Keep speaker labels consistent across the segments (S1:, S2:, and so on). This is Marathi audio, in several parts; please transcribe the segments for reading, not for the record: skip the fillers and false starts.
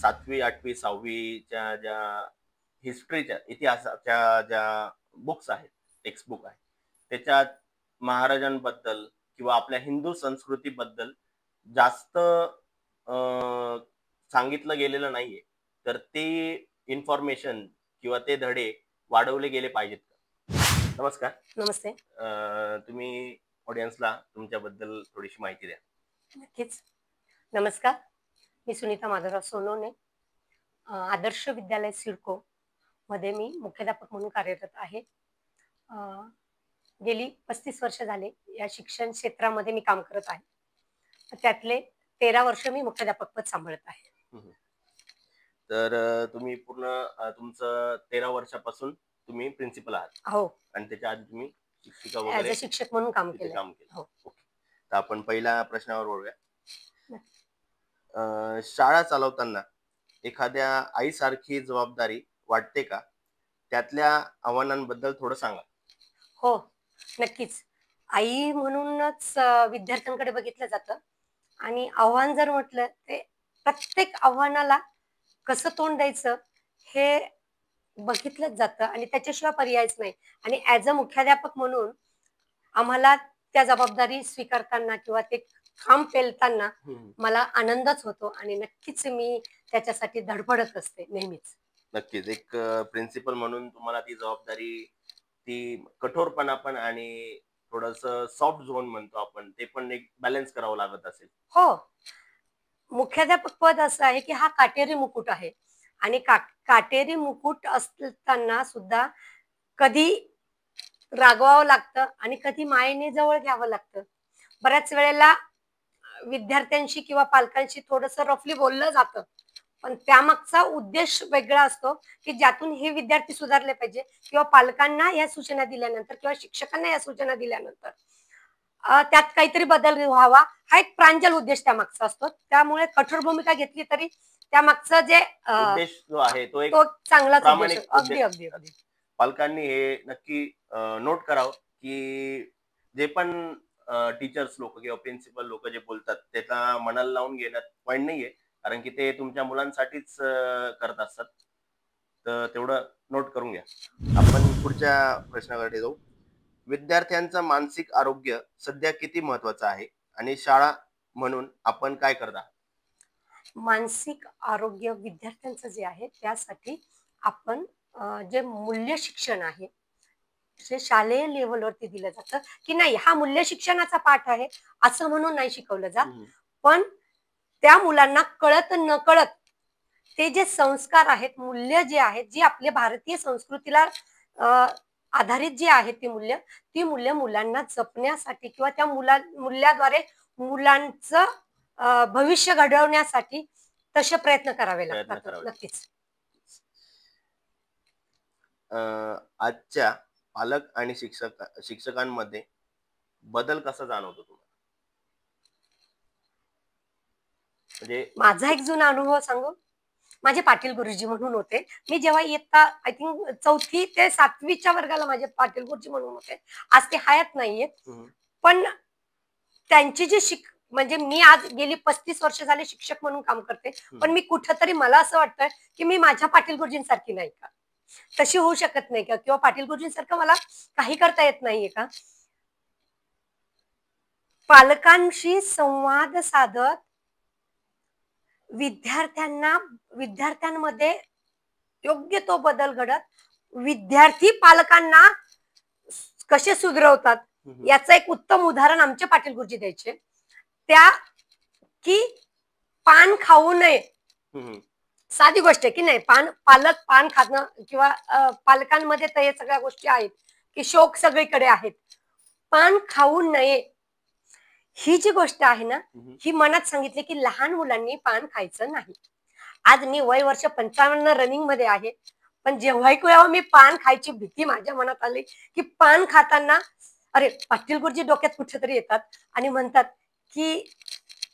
S1: 7वी 8वी 6वीच्या ज्या हिस्ट्रीच्या इतिहासाच्या ज्या बुक्स आहेत, टेक्स्ट बुक आहे, त्याच्यात महाराजांबद्दल किंवा आपल्या हिंदू संस्कृतीबद्दल जास्त सांगितलं गेलेलं नाहीये. तर ते इन्फॉर्मेशन किंवा ते धडे वाढवले गेले पाहिजेत का? नमस्कार.
S2: नमस्ते.
S1: तुम्ही ऑडियन्सला तुमच्याबद्दल थोडीशी माहिती द्या.
S2: नक्कीच. नमस्कार. मी सुनीता माधवराव सोनवणे. आदर्श विद्यालय सिडको मध्ये मी मुख्याध्यापक म्हणून कार्यरत आहे. गेली 35 वर्ष झाले या शिक्षण क्षेत्रामध्ये मी काम करत आहे. त्यातले 13 वर्ष मी मुख्याध्यापक पद सांभाळत आहे.
S1: तर तुम्ही पूर्ण तुमचं 13 वर्षापासून तुम्ही प्रिन्सिपल आहात.
S2: हो.
S1: आणि त्याच्या आधी तुम्ही शिक्षिका
S2: ॲज
S1: वगैरे
S2: अ शिक्षक म्हणून काम केलं.
S1: हो. ओके. तर आपण पहिल्या प्रश्नावर वळूया. शाळा चालवताना एखाद्या आईसारखी जबाबदारी वाटते का? त्यातल्या आव्हानांबद्दल थोडं सांगा.
S2: हो, नक्कीच. आई म्हणूनच विद्यार्थ्यांकडे बघितलं जातं आणि आव्हान जर म्हटलं ते प्रत्येक आव्हानाला कसं तोंड द्यायचं हे बघितलंच जातं आणि त्याच्याशिवाय पर्यायच नाही. आणि ॲज अ मुख्याध्यापक म्हणून आम्हाला त्या जबाबदारी स्वीकारताना किंवा ते काम पेलताना मला आनंदच होतो आणि नक्कीच मी त्याच्यासाठी धडपडत असते नेहमीच.
S1: नक्कीच. एक प्रिन्सिपल म्हणून तुम्हाला ती जबाबदारी, ती कठोरपणा पण आणि थोडस सॉफ्ट झोन म्हणतो आपण, ते पण एक बॅलन्स करावं लागत असेल.
S2: हो, मुख्याध्यापक पद असं आहे की हा काटेरी मुकुट आहे आणि काटेरी मुकुट असताना सुद्धा कधी रागवावं लागतं आणि कधी मायेने जवळ घ्यावं लागतं. बऱ्याच वेळेला विद्यार्थ्यांशी किंवा पालकांशी थोडंसं रफली बोललं जातं, पण त्यामागचा उद्देश वेगळा असतो की ज्यातून हे विद्यार्थी सुधारले पाहिजे किंवा पालकांना या सूचना दिल्यानंतर किंवा शिक्षकांना या सूचना दिल्यानंतर त्यात काहीतरी बदल व्हावा हा एक प्रांजल उद्देश त्यामागचा असतो. त्यामुळे कठोर भूमिका घेतली तरी त्यामागचं जे
S1: उद्देश जो आहे तो एक
S2: चांगलाच
S1: प्रामाणिक
S2: उद्देश. अगदी अगदी अगदी.
S1: पालकांनी हे नक्की नोट करावं की जे पण टीचर्स लोक किंवा प्रिन्सिपल लोक जे बोलतात त्याला मनाला लावून घेण्यात पॉईंट नाहीये, कारण की ते तुमच्या मुलांसाठीच करत असतात. तर तेवढं नोट करून घ्या. आपण पुढच्या प्रश्नाकडे जाऊ. विद्यार्थ्यांचं मानसिक आरोग्य सध्या किती महत्वाचं आहे आणि शाळा म्हणून आपण काय करत आहात?
S2: मानसिक आरोग्य विद्यार्थ्यांचं जे आहे त्यासाठी आपण जे मूल्य शिक्षण आहे जे शालेय लेवलवरती दिलं जातं की नाही हा मूल्य शिक्षणाचा पाठ आहे असं म्हणून नाही शिकवलं जात, पण त्या मुलांना कळत न कळत ते जे संस्कार आहेत, मूल्य जे आहेत, जी आपल्या भारतीय संस्कृतीला आधारित जी आहेत ती मूल्य मुलांना जपण्यासाठी किंवा त्या मूल्याद्वारे मुलांचं भविष्य घडवण्यासाठी तसे प्रयत्न करावे लागतात. नक्कीच.
S1: आजच्या पालक आणि शिक्षकांमध्ये बदल कसा जाणवतो तुम्हाला? म्हणजे
S2: माझा एक जुना अनुभव सांगू. माझे पाटील गुरुजी म्हणून होते. मी जेव्हा इयत्ता आय थिंक 4थी ते 7वीच्या वर्गाला माझे पाटील गुरुजी म्हणून होते. आज ते हयात नाहीयेत, पण त्यांची जी म्हणजे मी आज गेली 35 वर्ष झाले शिक्षक म्हणून काम करते, पण मी कुठंतरी मला असं वाटतं की मी माझ्या पाटील गुरुजींसारखी नाही का, तशी होऊ शकत नाही का, किंवा पाटील गुरुजींसारखं मला काही करता येत नाहीये का. पालकांशी संवाद साधत विद्यार्थ्यांमध्ये योग्य तो बदल घडत विद्यार्थी पालकांना कसे सुधरवतात याचं एक उत्तम उदाहरण आमचे पाटील गुरुजी द्यायचे. त्या की पान खाऊ नये, साधी गोष्ट आहे की नाही, पालक पान खाणं किंवा पालकांमध्ये तर हे सगळ्या गोष्टी आहेत की शौक सगळीकडे आहेत. पान खाऊ नये ही जी गोष्ट आहे ना, ही मनात सांगितली की लहान मुलांनी पान खायचं नाही. आज मी वय वर्ष 55 रनिंग मध्ये आहे, पण जेव्हा मी पान खायची भीती माझ्या मनात आली की पान खाताना अरे पाटील गुरुजी डोक्यात कुठेतरी येतात आणि म्हणतात की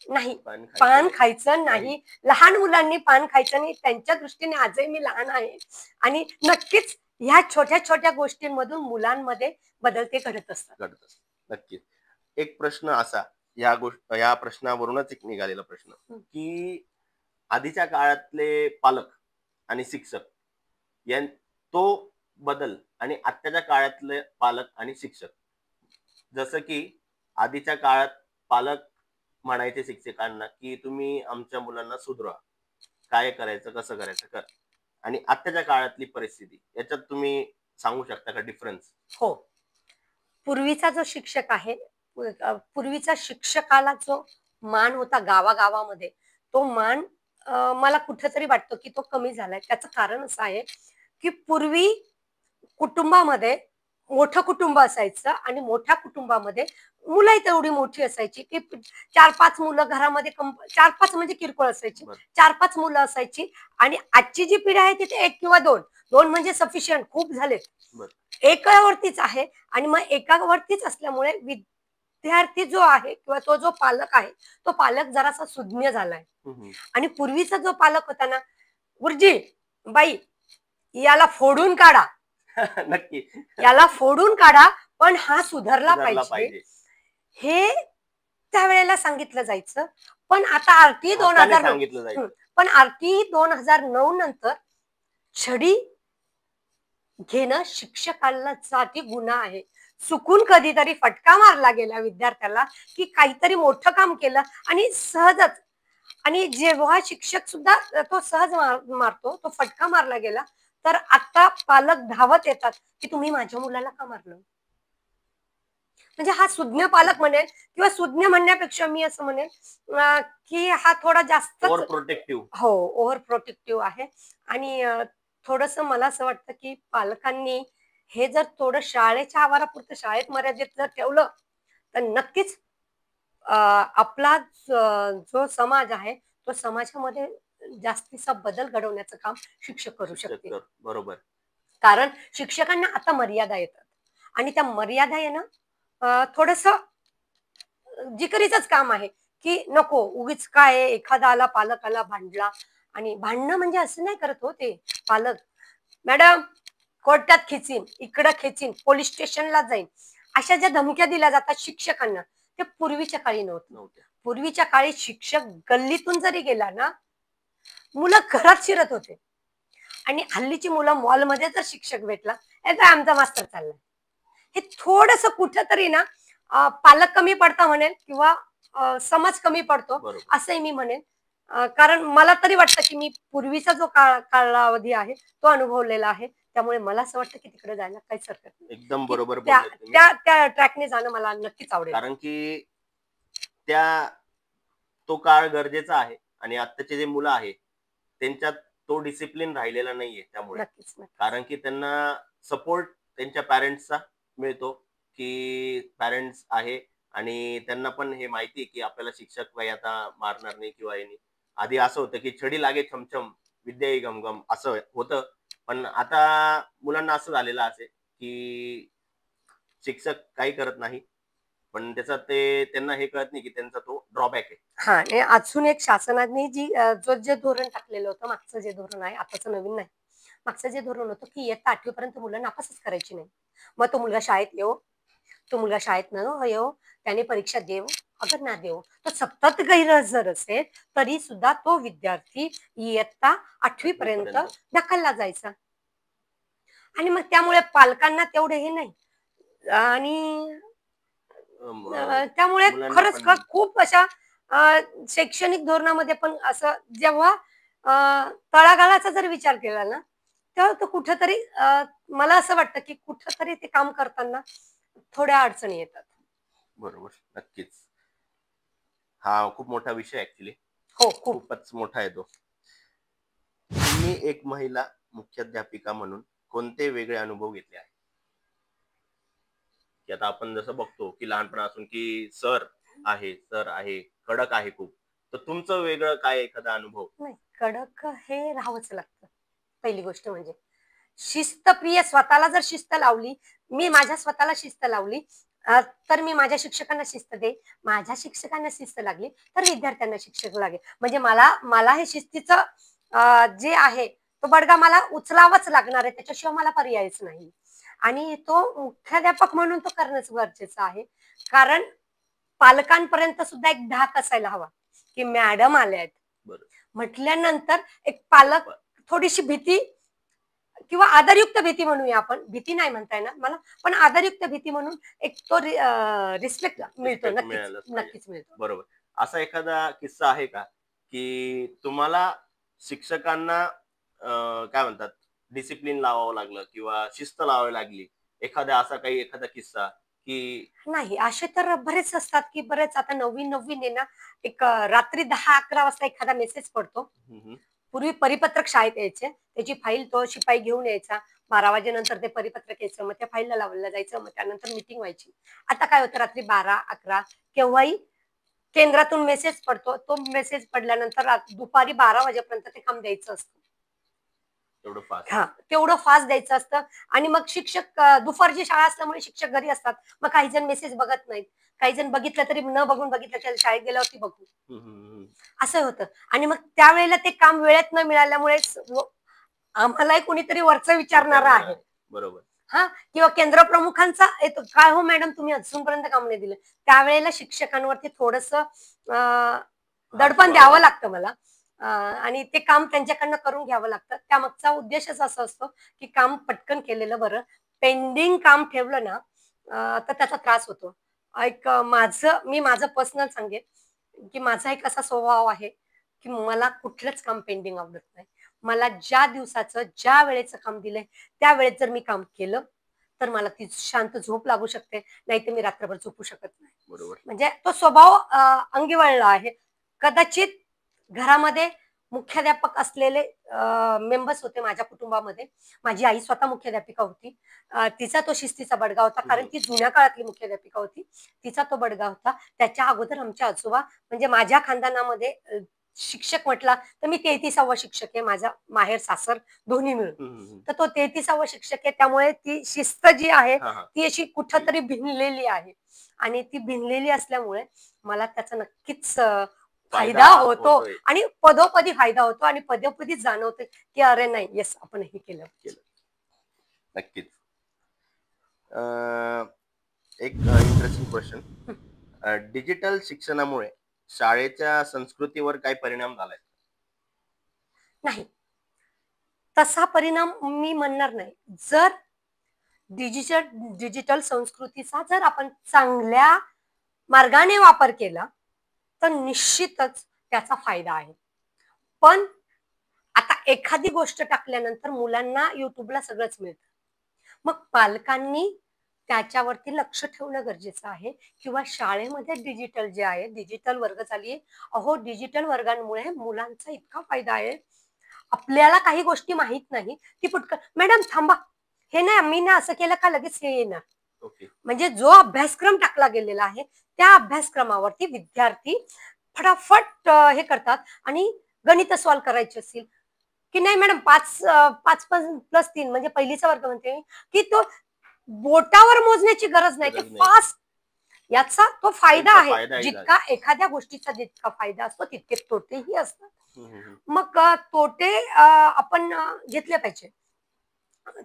S2: नाही पान खायचं नाही, लहान मुलांनी पान खायचं नाही. त्यांच्या दृष्टीने आजही मी लहान आहे आणि नक्कीच ह्या छोट्या छोट्या गोष्टींमधून मुलांमध्ये बदल ते घडत असतात.
S1: नक्कीच. एक प्रश्न असा, या प्रश्नावरूनच एक निघालेला प्रश्न की आधीच्या काळातले पालक आणि शिक्षक तो बदल आणि आत्ताच्या काळातले पालक आणि शिक्षक, जसं की आधीच्या काळात पालक म्हणायचे शिक्षकांना की तुम्ही आमच्या मुलांना सुधरवा, काय करायचं कसं करायचं कर. आणि आत्ताच्या काळातली परिस्थिती याच्यात तुम्ही सांगू शकता का डिफरन्स?
S2: हो. पूर्वीचा जो शिक्षक आहे, पूर्वीचा शिक्षकाला जो मान होता गावागावामध्ये, तो मान मला कुठेतरी वाटतं की तो कमी झालाय. त्याचं कारण असं आहे की पूर्वी कुटुंबामध्ये मोठं कुटुंब असायचं आणि मोठ्या कुटुंबामध्ये मुलंही तेवढी मोठी असायची की 4-5 मुलं घरामध्ये 4-5 म्हणजे किरकोळ असायची. 4-5 मुलं असायची आणि आजची जी पिढी आहे तिथे 1 किंवा 2 म्हणजे सफिशियंट, खूप झाले. एकावरतीच आहे आणि मग एकावरतीच असल्यामुळे विद्यार्थी जो आहे किंवा तो जो पालक आहे, तो पालक जरासा सुज्ञ झालाय. आणि पूर्वीचा जो पालक होता ना, गुरुजी बाई याला फोडून काढा,
S1: नक्की
S2: याला फोडून काढा, पण हा सुधारला पाहिजे, हे त्यावेळेला सांगितलं जायचं. पण आता आरटी 2009, पण आरटी 2009 नंतर छडी घेणं शिक्षकांसाठी गुन्हा आहे. चुकून कधीतरी फटका मारला गेला विद्यार्थ्याला की काहीतरी मोठं काम केलं आणि सहजच, आणि जेव्हा शिक्षक सुद्धा तो सहज मारतो, तो फटका मारला गेला, तर आता पालक धावत येतात की तुम्ही माझ्या मुलाला का मारलं. म्हणजे हा सुज्ञ पालक म्हणेल, किंवा सुज्ञ म्हणण्यापेक्षा मी असं म्हणेल की हा थोडा जास्त
S1: ओव्हर प्रोटेक्टिव्ह.
S2: हो, ओव्हर प्रोटेक्टिव्ह आहे. आणि थोडंसं मला असं वाटतं की पालकांनी हे जर थोडं शाळेच्या आवारापुरतं, शाळेत मर्यादित जर ठेवलं, तर नक्कीच आपला जो समाज आहे, तो समाजामध्ये जास्तीचा बदल घडवण्याचं काम शिक्षक करू शकते.
S1: बरोबर.
S2: कारण शिक्षकांना आता मर्यादा येतात आणि त्या मर्यादा येणं थोडंसं जिकरीचंच काम आहे की नको उगीच काय एखादा आला, पालक आला, भांडला. आणि भांडणं म्हणजे असं नाही करत हो ते पालक, मॅडम कोर्टात खेचीन, इकडं खेचीन, पोलीस स्टेशनला जाईन, अशा ज्या धमक्या दिल्या जातात शिक्षकांना, ते पूर्वीच्या काळी नव्हत्या. पूर्वीच्या काळी शिक्षक गल्लीतून जरी गेला ना, मुलं घरात शिरत होते. आणि हल्लीची मुलं मॉलमध्ये जर शिक्षक भेटला, आमचा मास्तर चाललाय, हे थोडस कुठंतरी ना पालक कमी पडता म्हणेल किंवा समाज कमी पडतो असंही मी म्हणेन. कारण मला तरी वाटतं की मी पूर्वीचा जो कालावधी आहे तो अनुभवलेला आहे, त्यामुळे मला असं वाटतं की तिकडे जायला काहीच हरकत नाही.
S1: एकदम बरोबर.
S2: त्या ट्रॅकने जाणं मला नक्कीच आवडेल,
S1: कारण की तो काळ गरजेचा आहे आणि आत्ताचे जे मुलं आहे त्यांच्यात तो डिसिप्लिन राहिलेला नाहीये. त्यामुळे कारण की त्यांना सपोर्ट त्यांच्या पॅरेंट्सचा मिळतो की पॅरेंट्स आहे आणि त्यांना पण हे माहिती की आपल्याला शिक्षक काही आता मारणार नाही किंवा नाही. आधी असं होतं की छडी लागे छमछम विद्या ही घमघम असं होतं, पण आता मुलांना असं झालेलं असेल की शिक्षक काही करत नाही, पण त्याचा त्यांना हे कळत नाही की त्यांचा तो ड्रॉबॅक आहे.
S2: हा, आणि अजून एक शासनाने जे धोरण टाकलेलं होतं, मागचं जे धोरण आहे, आताचं नवीन नाही, मागचं जे धोरण होतं की इयत्ता 8वी पर्यंत मुलं नापासच करायची नाही. मग तो मुलगा शाळेत येऊ, तो मुलगा शाळेत न येऊ, त्याने परीक्षा देऊ अगर ना देऊ, तो सतत गैरहजर असेल तरी सुद्धा तो विद्यार्थी इयत्ता 8वी पर्यंत ढकलला जायचा. आणि मग त्यामुळे पालकांना तेवढे हे नाही, आणि त्यामुळे खरंच खूप अशा शैक्षणिक धोरणामध्ये पण असं जेव्हा तळागाळाचा जर विचार केला ना, तेव्हा तो कुठंतरी मला असं वाटतं की कुठंतरी ते काम करताना थोड्या अडचणी येतात.
S1: बरोबर, नक्कीच. हा खूप मोठा विषय ऍक्च्युली.
S2: हो,
S1: खूपच मोठा आहे तो. तुम्ही एक महिला मुख्याध्यापिका म्हणून कोणते वेगळे अनुभव घेतले आहे? की आता आपण जसं बघतो की लहानपणापासून की सर आहे कडक आहे खूप, तर तुमचं वेगळं काय एखादा अनुभव?
S2: नाही, कडक हे राहावंच लागतं. पहिली गोष्ट म्हणजे शिस्तप्रिय, स्वतःला जर शिस्त लावली, मी माझ्या स्वतःला शिस्त लावली, तर मी माझ्या शिक्षकांना शिस्त दे, माझ्या शिक्षकांना शिस्त लागली तर विद्यार्थ्यांना शिक्षक लागेल. म्हणजे मला हे शिस्तीचं जे आहे तो बडगा मला उचलावाच लागणार आहे, त्याच्याशिवाय मला पर्यायच नाही. आणि तो मुख्याध्यापक म्हणून तो करणंच गरजेचं आहे. कारण पालकांपर्यंत सुद्धा एक धाक असायला हवा की मॅडम आल्या आहेत,
S1: बरं.
S2: म्हटल्यानंतर एक पालक थोडीशी भीती किंवा आदरयुक्त भीती म्हणूया आपण, भीती नाही म्हणता येणार मला, पण आदरयुक्त भीती म्हणून एक तो रिस्पेक्ट मिळतो.
S1: रिस्पेक्ट
S2: नक्कीच
S1: मिळायलाच पाहिजे.
S2: नक्कीच मिळतो.
S1: बरोबर. असा एखादा किस्सा आहे का, की तुम्हाला शिक्षकांना काय म्हणतात, डिसिप्लिन लावावं लागलं किंवा शिस्त लावावी लागली? एखादा किस्सा, की
S2: नाही, असे तर बरेच असतात, की बरेच आता नवीन-नवीन आहे ना, एक रात्री 10-11 वाजता एखादा मेसेज पडतो.
S1: हं, हं.
S2: पूर्वी परिपत्रक शाळेत यायचे. त्याची फाईल तो शिपाई घेऊन यायचा. 12 वाजेनंतर ते परिपत्रक यायचं. मग त्या फाईलला लावलं जायचं. मग त्यानंतर मीटिंग व्हायची. आता काय होतं रात्री 12-11 केव्हाही केंद्रातून मेसेज पडतो. तो मेसेज पडल्यानंतर दुपारी 12 वाजेपर्यंत ते काम द्यायचं असतं.
S1: तेवढं फास्ट.
S2: हां, तेवढं फास्ट द्यायचं असतं आणि मग शिक्षक दुपारची शाळा असल्यामुळे शिक्षक घरी असतात. मग काही जण मेसेज बघत नाहीत. काही जण बघितलं तरी न बघून बघितलं की शाळेत गेल्यावरती बघू.
S1: हं, हं, हं.
S2: असं होतं आणि मग त्यावेळेला ते काम वेळेत न मिळाल्यामुळे आम्हालाही कोणीतरी वरचं विचारणारं आहे.
S1: बरोबर.
S2: हां, किंवा केंद्र प्रमुखांचा येतो, "काय हो मॅडम तुम्ही अजूनपर्यंत काम नाही दिलं." त्यावेळेला शिक्षकांवरती थोडंसं दडपण द्यावं लागतं मला. आणि ते काम त्यांच्याकडनं करून घ्यावं लागतं. त्यामागचा उद्देशच असा असतो, की काम पटकन केलेलं बरं. पेंडिंग काम ठेवलं ना, तर त्याचा त्रास होतो. मी माझं पर्सनल सांगेन, की माझा एक असा स्वभाव आहे, की मला कुठलंच काम पेंडिंग आवडत नाही. मला ज्या दिवसाचं, ज्या वेळेचं काम दिलंय, त्या वेळेत जर मी काम केलं, तर मला ती शांत झोप लागू शकते. नाहीतर मी रात्रभर झोपू शकत नाही.
S1: बरोबर.
S2: म्हणजे तो स्वभाव अंगी वळला आहे. कदाचित घरामध्ये मुख्याध्यापक असलेले मेंबर्स होते माझ्या कुटुंबामध्ये. माझी आई स्वतः मुख्याध्यापिका होती. तिचा तो शिस्तीचा बडगा होता. कारण ती जुन्या काळातली मुख्याध्यापिका होती. तिचा तो बडगा होता. त्याच्या अगोदर आमचे आजोबा म्हणजे माझ्या खानदानामध्ये शिक्षक म्हटला तर मी 33वा शिक्षक आहे. माझा माहेर सासर दोन्ही मिळून.
S1: हं, हं, हं.
S2: तर तो 33वा शिक्षक आहे. त्यामुळे ती शिस्त जी आहे
S1: हां, हां.
S2: ती अशी कुठेतरी भिनलेली आहे. आणि ती भिनलेली असल्यामुळे मला त्याचा नक्कीच फायदा होतो
S1: होतोय.
S2: आणि पदोपदी फायदा होतो आणि पदोपदी जाणवते, की अरे नाही, येस आपण हे केलं.
S1: नक्कीच. एक इंटरेस्टिंग क्वेश्चन. डिजिटल शिक्षणामुळे शाळेच्या संस्कृतीवर काय परिणाम झालाय?
S2: नाही, तसा परिणाम मी म्हणणार नाही. जर डिजिटल डिजिटल संस्कृतीचा जर आपण चांगल्या मार्गाने वापर केला, तर निश्चितच त्याचा फायदा आहे. पण आता एखादी गोष्ट टाकल्यानंतर मुलांना YouTubeला सगळंच मिळतं. मग पालकांनी त्याच्यावरती लक्ष ठेवणं गरजेचं आहे किंवा शाळेमध्ये डिजिटल जे आहे, डिजिटल वर्ग झाली आहे. अहो, डिजिटल वर्गांमुळे मुलांचा इतका फायदा आहे. आपल्याला काही गोष्टी माहीत नाही, ती पटकन "मॅडम थांबा, हे नाही मी ना असं केलं का लगेच हे येणार."
S1: ओके.
S2: म्हणजे जो अभ्यासक्रम टाकला गेलेला आहे, त्या अभ्यासक्रमावरती विद्यार्थी फटाफट हे करतात आणि गणित सॉल्व्ह करायचे असतील, की नाही मॅडम 5 प्लस 3 म्हणजे पहिलीचा वर्ग म्हणते मी, की तो बोटावर मोजण्याची गरज नाही. ते
S1: गरज नाही.
S2: फास्ट याचा तो फायदा
S1: त्यांचा
S2: आहे.
S1: फायदाही झाला.
S2: जितका एखाद्या गोष्टीचा जितका फायदा असतो तितके तोटेही असतात.
S1: हं, हं, हं.
S2: मग तोटे आपण घेतले पाहिजे.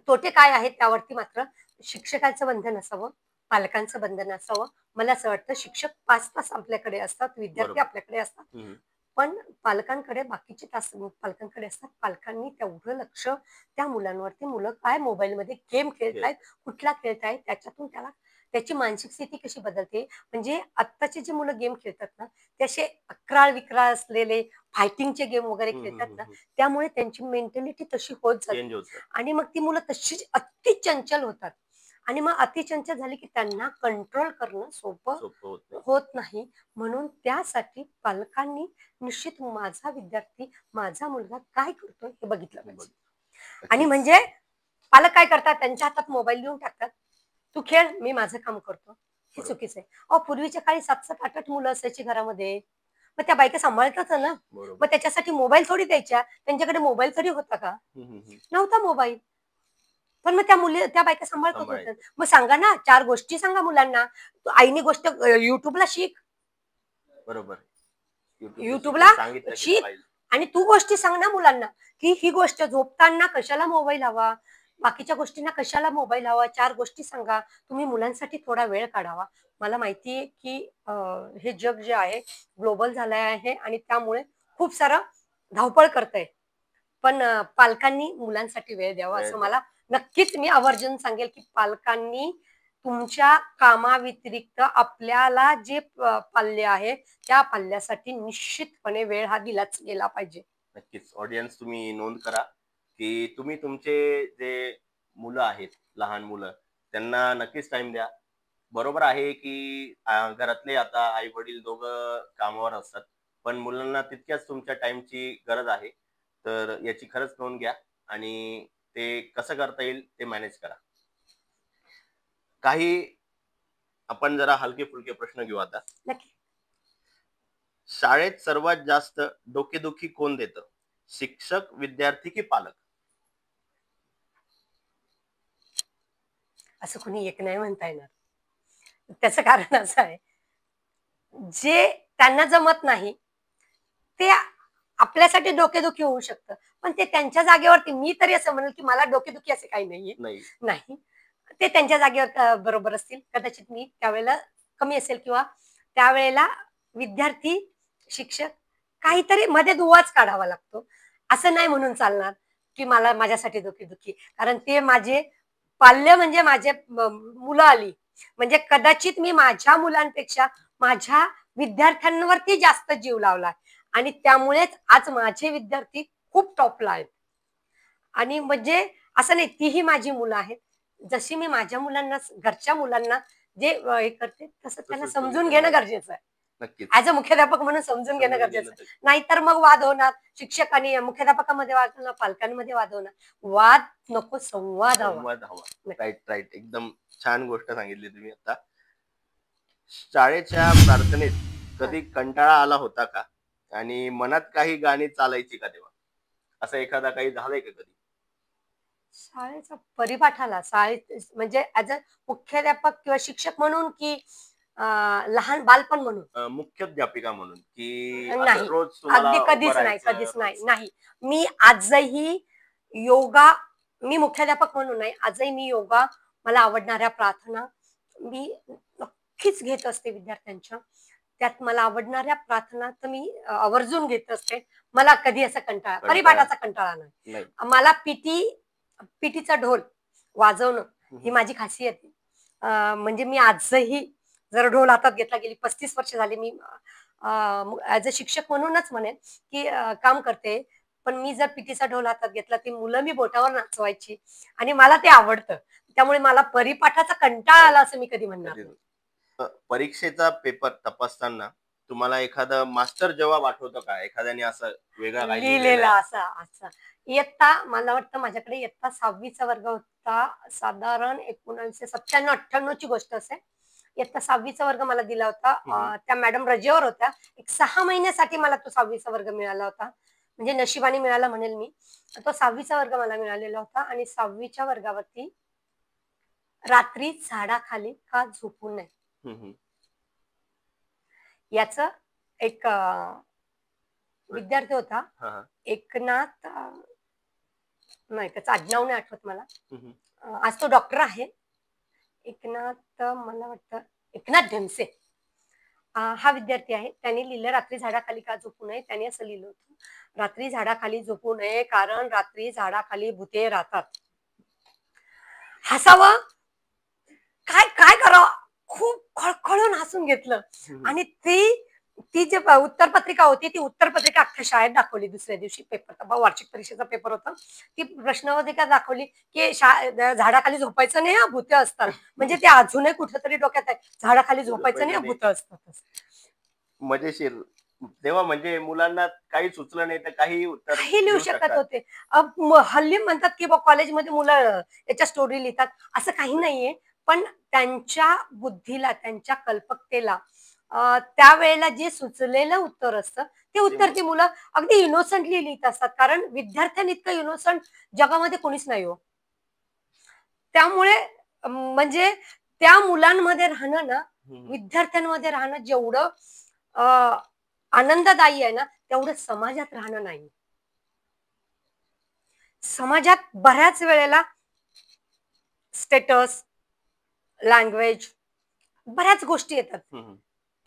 S2: तोटे काय आहेत त्यावरती मात्र शिक्षकाचं बंधन असावं, पालकांचं बंधन असावं. मला असं वाटतं शिक्षक 5 तास आपल्याकडे असतात, विद्यार्थी
S1: बरोबर.
S2: आपल्याकडे असतात.
S1: हं, हं.
S2: पण पालकांकडे बाकीचे तास पालकांकडे असतात. पालकांनी तेवढं लक्ष त्या मुलांवरती मुलं काय मोबाईलमध्ये गेम खेळतायत, कुठला खेळतायत त्याच्यातून त्याची मानसिक स्थिती कशी बदलते. म्हणजे आत्ताची जी मुलं गेम खेळतात ना, ते असे अक्राळ-विक्राळ असलेले फायटिंगचे गेम वगैरे
S1: हं, हं,
S2: खेळतात
S1: हं,
S2: ना,
S1: हं.
S2: त्यामुळे त्यांची मेंटॅलिटी तशी होत जाते.
S1: चेंज होतं.
S2: आणि मग ती मुलं तशीच अति चंचल होतात. आणि मग अति चंचल झाली की त्यांना कंट्रोल करणं सोपं
S1: सोपं होत नाही.
S2: होत नाही. म्हणून त्यासाठी पालकांनी निश्चित माझा विद्यार्थी, माझा मुलगा काय करतोय हे बघितलं पाहिजे. आणि
S1: नक्कीच.
S2: म्हणजे पालक काय करतात, त्यांच्या हातात मोबाईल देऊन टाकतात. "तू खेळ, मी माझं काम करतो." हे
S1: बरोबर.
S2: चुकीचं आहे. अहो, पूर्वीच्या काळी 7-7, 8-8 मुलं असायची घरामध्ये. मग त्या बायका सांभाळतात ना.
S1: बरोबर.
S2: मग त्याच्यासाठी मोबाईल थोडी द्यायच्या. त्यांच्याकडे मोबाईल तरी होता का?
S1: हं, हं, हं.
S2: नव्हता मोबाईल. पण मग त्या बायका सांभाळत होत्या.
S1: सांभाळायचं.
S2: मग सांगा ना, 4 गोष्टी सांगा मुलांना. आईनी गोष्ट YouTubeला शिक.
S1: बरोबर.
S2: YouTubeला
S1: सांगितलं गेलं
S2: शिक
S1: पाहिजे.
S2: आणि तू गोष्टी सांग ना मुलांना, की ही गोष्ट झोपताना कशाला मोबाईल हवा, बाकीच्या गोष्टींना कशाला मोबाईल हवा. 4 गोष्टी सांगा. तुम्ही मुलांसाठी थोडा वेळ काढावा. मला माहिती आहे, की हे जग जे आहे ग्लोबल झालं आहे आणि त्यामुळे खूप सारं धावपळ करतंय. पण पालकांनी मुलांसाठी वेळ द्यावा
S1: वेळ
S2: असं
S1: द्या.
S2: मला नक्कीच मी आवर्जून सांगेल, की पालकांनी तुमच्या कामाव्यतिरिक्त आपल्याला जे पाल्य आहे त्या पाल्यासाठी निश्चितपणे वेळ हा दिलाच गेला पाहिजे.
S1: नक्कीच ऑडियन्स तुम्ही नोंद करा की तुम्ही तुमचे जे मुलं आहेत, लहान मुलं, त्यांना नक्कीच टाइम द्या. बरोबर आहे की घरातले आता आई वडील दोघं कामावर असतात, पण मुलांना तितक्याच तुमच्या टाइमची गरज आहे. तर याची खरंच नोंद घ्या आणि ते कसं करता येईल ते मॅनेज करा. काही आपण जरा हलके फुलके प्रश्न घेऊ आता.
S2: नक्की.
S1: शाळेत सर्वात जास्त डोकेदुखी कोण देतं? शिक्षक, विद्यार्थी की पालक?
S2: असं कुणी एक नाही म्हणता येणार. त्याचं कारण असं आहे, जे त्यांना जमत नाही ते आपल्यासाठी डोकेदुखी होऊ शकतं. पण ते त्यांच्या जागेवरती मी तरी असं म्हणेल, की मला डोकेदुखी असे काही नाहीये.
S1: नाही.
S2: नाही. ते त्यांच्या जागेवर बरोबर असतील. कदाचित मी त्यावेळेला कमी असेल किंवा त्यावेळेला विद्यार्थी, शिक्षक काहीतरी मध्ये दुवाच काढावा लागतो. असं नाही म्हणून चालणार, की मला माझ्यासाठी डोकेदुखी. कारण ते माझे पाल्य म्हणजे माझे मुलं आली. म्हणजे कदाचित मी माझ्या मुलांपेक्षा माझ्या विद्यार्थ्यांवरती जास्त जीव लावला आणि त्यामुळेच आज माझे विद्यार्थी खूप टॉपला आहेत. आणि म्हणजे असं नाही, तीही माझी मुलं आहेत. जशी मी माझ्या मुलांना, घरच्या मुलांना जे हे करते तसं त्यांना
S1: तसंच तुम्ही
S2: समजून
S1: त्यांना
S2: घेणं गरजेचं आहे.
S1: नक्कीच
S2: ॲज अ मुख्याध्यापक म्हणून समजून घेणं
S1: समजून
S2: गरजेचं
S1: घेणं
S2: आहे.
S1: तर
S2: नाहीतर मग वाद होणार. शिक्षक आणि मुख्याध्यापकामध्ये वाद होणार, पालकांमध्ये वाद होणार. वाद नको, संवाद हवा.
S1: संवाद हवा.
S2: नक्की.
S1: Right, right. एकदम छान गोष्ट सांगितली तुम्ही आता. शाळेच्या प्रार्थनेत
S2: हां.
S1: कधी कंटाळा आला होता का? आणि मनात काही गाणी चालायची का तेव्हा? असं एखादा काही झालंय का कधी?
S2: शाळेचा परिपाठाला शाळेत म्हणजे ॲज अ मुख्याध्यापक किंवा शिक्षक म्हणून की लहान बालपण म्हणून?
S1: मुख्याध्यापिका म्हणून, की असं
S2: नाही.
S1: रोज तुम्हाला
S2: अगदी
S1: उभं
S2: कधीच नाही,
S1: राहायचं
S2: कधीच नाही.
S1: रोज?
S2: नाही. मी आजही योगा, मी मुख्याध्यापक म्हणून नाही, आजही मी योगा, मला आवडणाऱ्या प्रार्थना मी नक्कीच घेत असते विद्यार्थ्यांच्या. त्यात मला आवडणाऱ्या प्रार्थना तर मी आवर्जून घेत असते. मला कधी असा कंटाळा,
S1: कंटाळा
S2: परिपाठाचा कंटाळा नाही.
S1: नाही.
S2: मला पीटीचा ढोल वाजवणं ही
S1: हम्म.
S2: माझी खासियत आहे. म्हणजे मी आजही जर ढोल हातात घेतला, गेली 35 वर्ष झाली मी ॲज अ शिक्षक म्हणूनच म्हणेन, की काम करते. पण मी जर पीटीचा ढोल हातात घेतला, ती मुलं मी बोटावर नाचवायची आणि मला ते आवडतं. त्यामुळे मला परिपाठाचा कंटाळा आला असं मी कधी म्हणणार
S1: कधी
S2: नाही.
S1: परीक्षेचा पेपर तपासताना तुम्हाला एखादं मास्टर जवाब आठवतो का? एखाद्याने असं वेगळा काही लिहिलेलं
S2: लिहिलेला
S1: आहे?
S2: असा असा. इयत्ता मला वाटतं माझ्याकडे इयत्ता 6वीचा वर्ग होता. साधारण 1997-98 ची गोष्ट असेल. इयत्ता 6वीचा वर्ग मला दिला होता.
S1: हम्म.
S2: त्या मॅडम रजेवर होत्या. एक 6 महिन्यासाठी मला तो 6वीचा वर्ग मिळाला होता. म्हणजे नशिबाने मिळाला म्हणेल मी. तो 6वीचा वर्ग मला मिळालेला होता आणि 6वीच्या वर्गावरती रात्री झाडाखाली का झोपू नये
S1: हम्म.
S2: याचं एक विद्यार्थी होता.
S1: हा, हा.
S2: एकनाथ नाही, त्याचं आडनाव नाही आठवत मला.
S1: हम्म.
S2: आज तो डॉक्टर आहे. एकनाथ, मला वाटतं एकनाथ ढेमसे हा विद्यार्थी आहे. त्याने लिहिलं रात्री झाडाखाली का झोपू नये. त्याने असं लिहिलं होतं, रात्री झाडाखाली झोपू नये कारण रात्री झाडाखाली भुते राहतात. हसावं काय काय करावं, खूप खळखळून हसून घेतलं.
S1: हम्म.
S2: आणि ती ती जी उत्तर पत्रिका होती, ती उत्तर पत्रिका अख्ख्या शाळेत दाखवली. दुसऱ्या दिवशी पेपर, वार्षिक परीक्षेचा पेपर होता. ती प्रश्नपत्रिका दाखवली, की झाडाखाली झोपायचं नाही, हा भूते असतात. म्हणजे ते अजूनही कुठेतरी डोक्यात आहे, झाडाखाली झोपायचं नाही,
S1: झोपायचं
S2: भूत असतात.
S1: मजेशीर. तेव्हा म्हणजे मुलांना काही सुचलं नाही तर काही उत्तर
S2: काही लिहू
S1: लिहू
S2: शकत
S1: शकतात.
S2: होते. हल्ली म्हणतात, की कॉलेजमध्ये मुलं याच्या स्टोरी लिहितात. असं काही नाहीये. पण त्यांच्या बुद्धीला, त्यांच्या कल्पकतेला त्यावेळेला जे सुचलेलं उत्तर असतं, ते उत्तर ती मुलं अगदी इनोसंटली लिहित असतात. कारण विद्यार्थ्यांइतकं इनोसंट जगामध्ये कोणीच नाही हो. त्यामुळे म्हणजे त्या मुलांमध्ये राहणं ना, विद्यार्थ्यांमध्ये राहणं जेवढं अ, आनंददायी आहे ना, तेवढं समाजात राहणं नाही. समाजात बऱ्याच वेळेला स्टेटस, लँग्वेज बऱ्याच गोष्टी येतात,
S1: हम्म.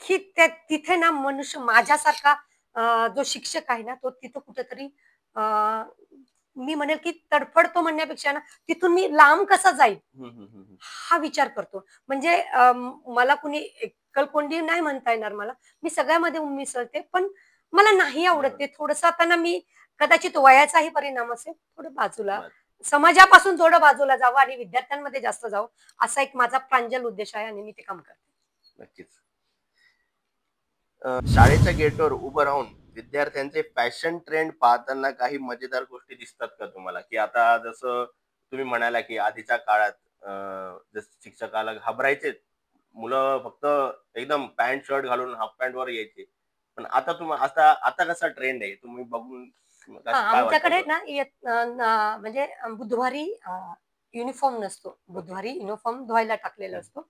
S2: की तिथे ना मनुष्य माझ्यासारखा जो शिक्षक आहे ना तो तिथं कुठेतरी मी म्हणेल की तडफडतो म्हणण्यापेक्षा ना तिथून मी लांब कसा जाईल हा विचार करतो. म्हणजे मला कुणी एकलकोंडी नाही म्हणता येणार मला. मी सगळ्यामध्ये मिसळते, पण मला नाही आवडत ते थोडंसं. आता ना मी कदाचित वयाचाही परिणाम असेल, थोडं बाजूला समाजापासून थोडं बाजूला जावं आणि विद्यार्थ्यांमध्ये जास्त जावं असा एक माझा प्रांजल उद्देश आहे आणि मी ते काम करते.
S1: नक्कीच. शाळेच्या गेटवर उभं राहून विद्यार्थ्यांचे फॅशन ट्रेंड पाहताना काही मजेदार गोष्टी दिसतात का तुम्हाला? की आता जसं तुम्ही म्हणाला की आधीच्या काळात जसं शिक्षकाला घाबरायचे मुलं, फक्त एकदम पॅन्ट शर्ट घालून हाफ पॅन्ट वर यायचे. पण आता आता आता कसा ट्रेंड आहे तुम्ही बघून
S2: हा,
S1: काय
S2: आमच्याकडे
S1: वाटतं?
S2: ना म्हणजे बुधवारी युनिफॉर्म नसतो. बुधवारी युनिफॉर्म धुवायला टाकलेला असतो.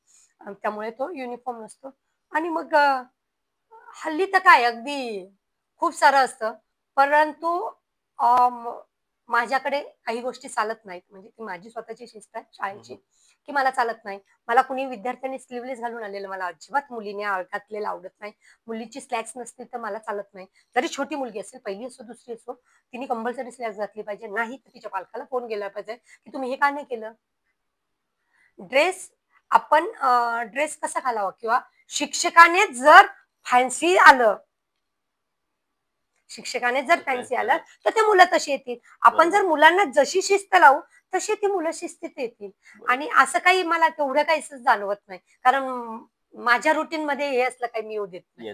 S2: त्यामुळे तो युनिफॉर्म नसतो. आणि मग हल्ली तर काय अगदी खूप सारं असतं. परंतु माझ्याकडे काही गोष्टी चालत नाहीत. म्हणजे ती माझी स्वतःची शिस्त आहे शाळेची, की मला चालत नाही. मला कुणी विद्यार्थ्यांनी स्लीव्हलेस घालून आलेलं मला अजिबात मुलीने घातलेलं आवडत नाही. मुलीची स्लॅक्स नसतील तर मला चालत नाही. जरी छोटी मुलगी असेल, पहिली असो, दुसरी असो, तिने कंपल्सरी स्लॅक्स घातली पाहिजे. नाही तर तिच्या पालकाला फोन केला पाहिजे, की तुम्ही हे का नाही केलं? ड्रेस आपण ड्रेस कसा घालावा किंवा शिक्षकाने जर फॅन्सी आलं, शिक्षकाने जर फॅन्सी आलं तर ते मुलं तशी येतील. आपण जर मुलांना जशी शिस्त लावू तशी ती मुलं शिस्तीत येतील. आणि असं काही मला तेवढं काही जाणवत नाही, कारण माझ्या रुटीन मध्ये हे असलं काही मी येऊ देत नाही.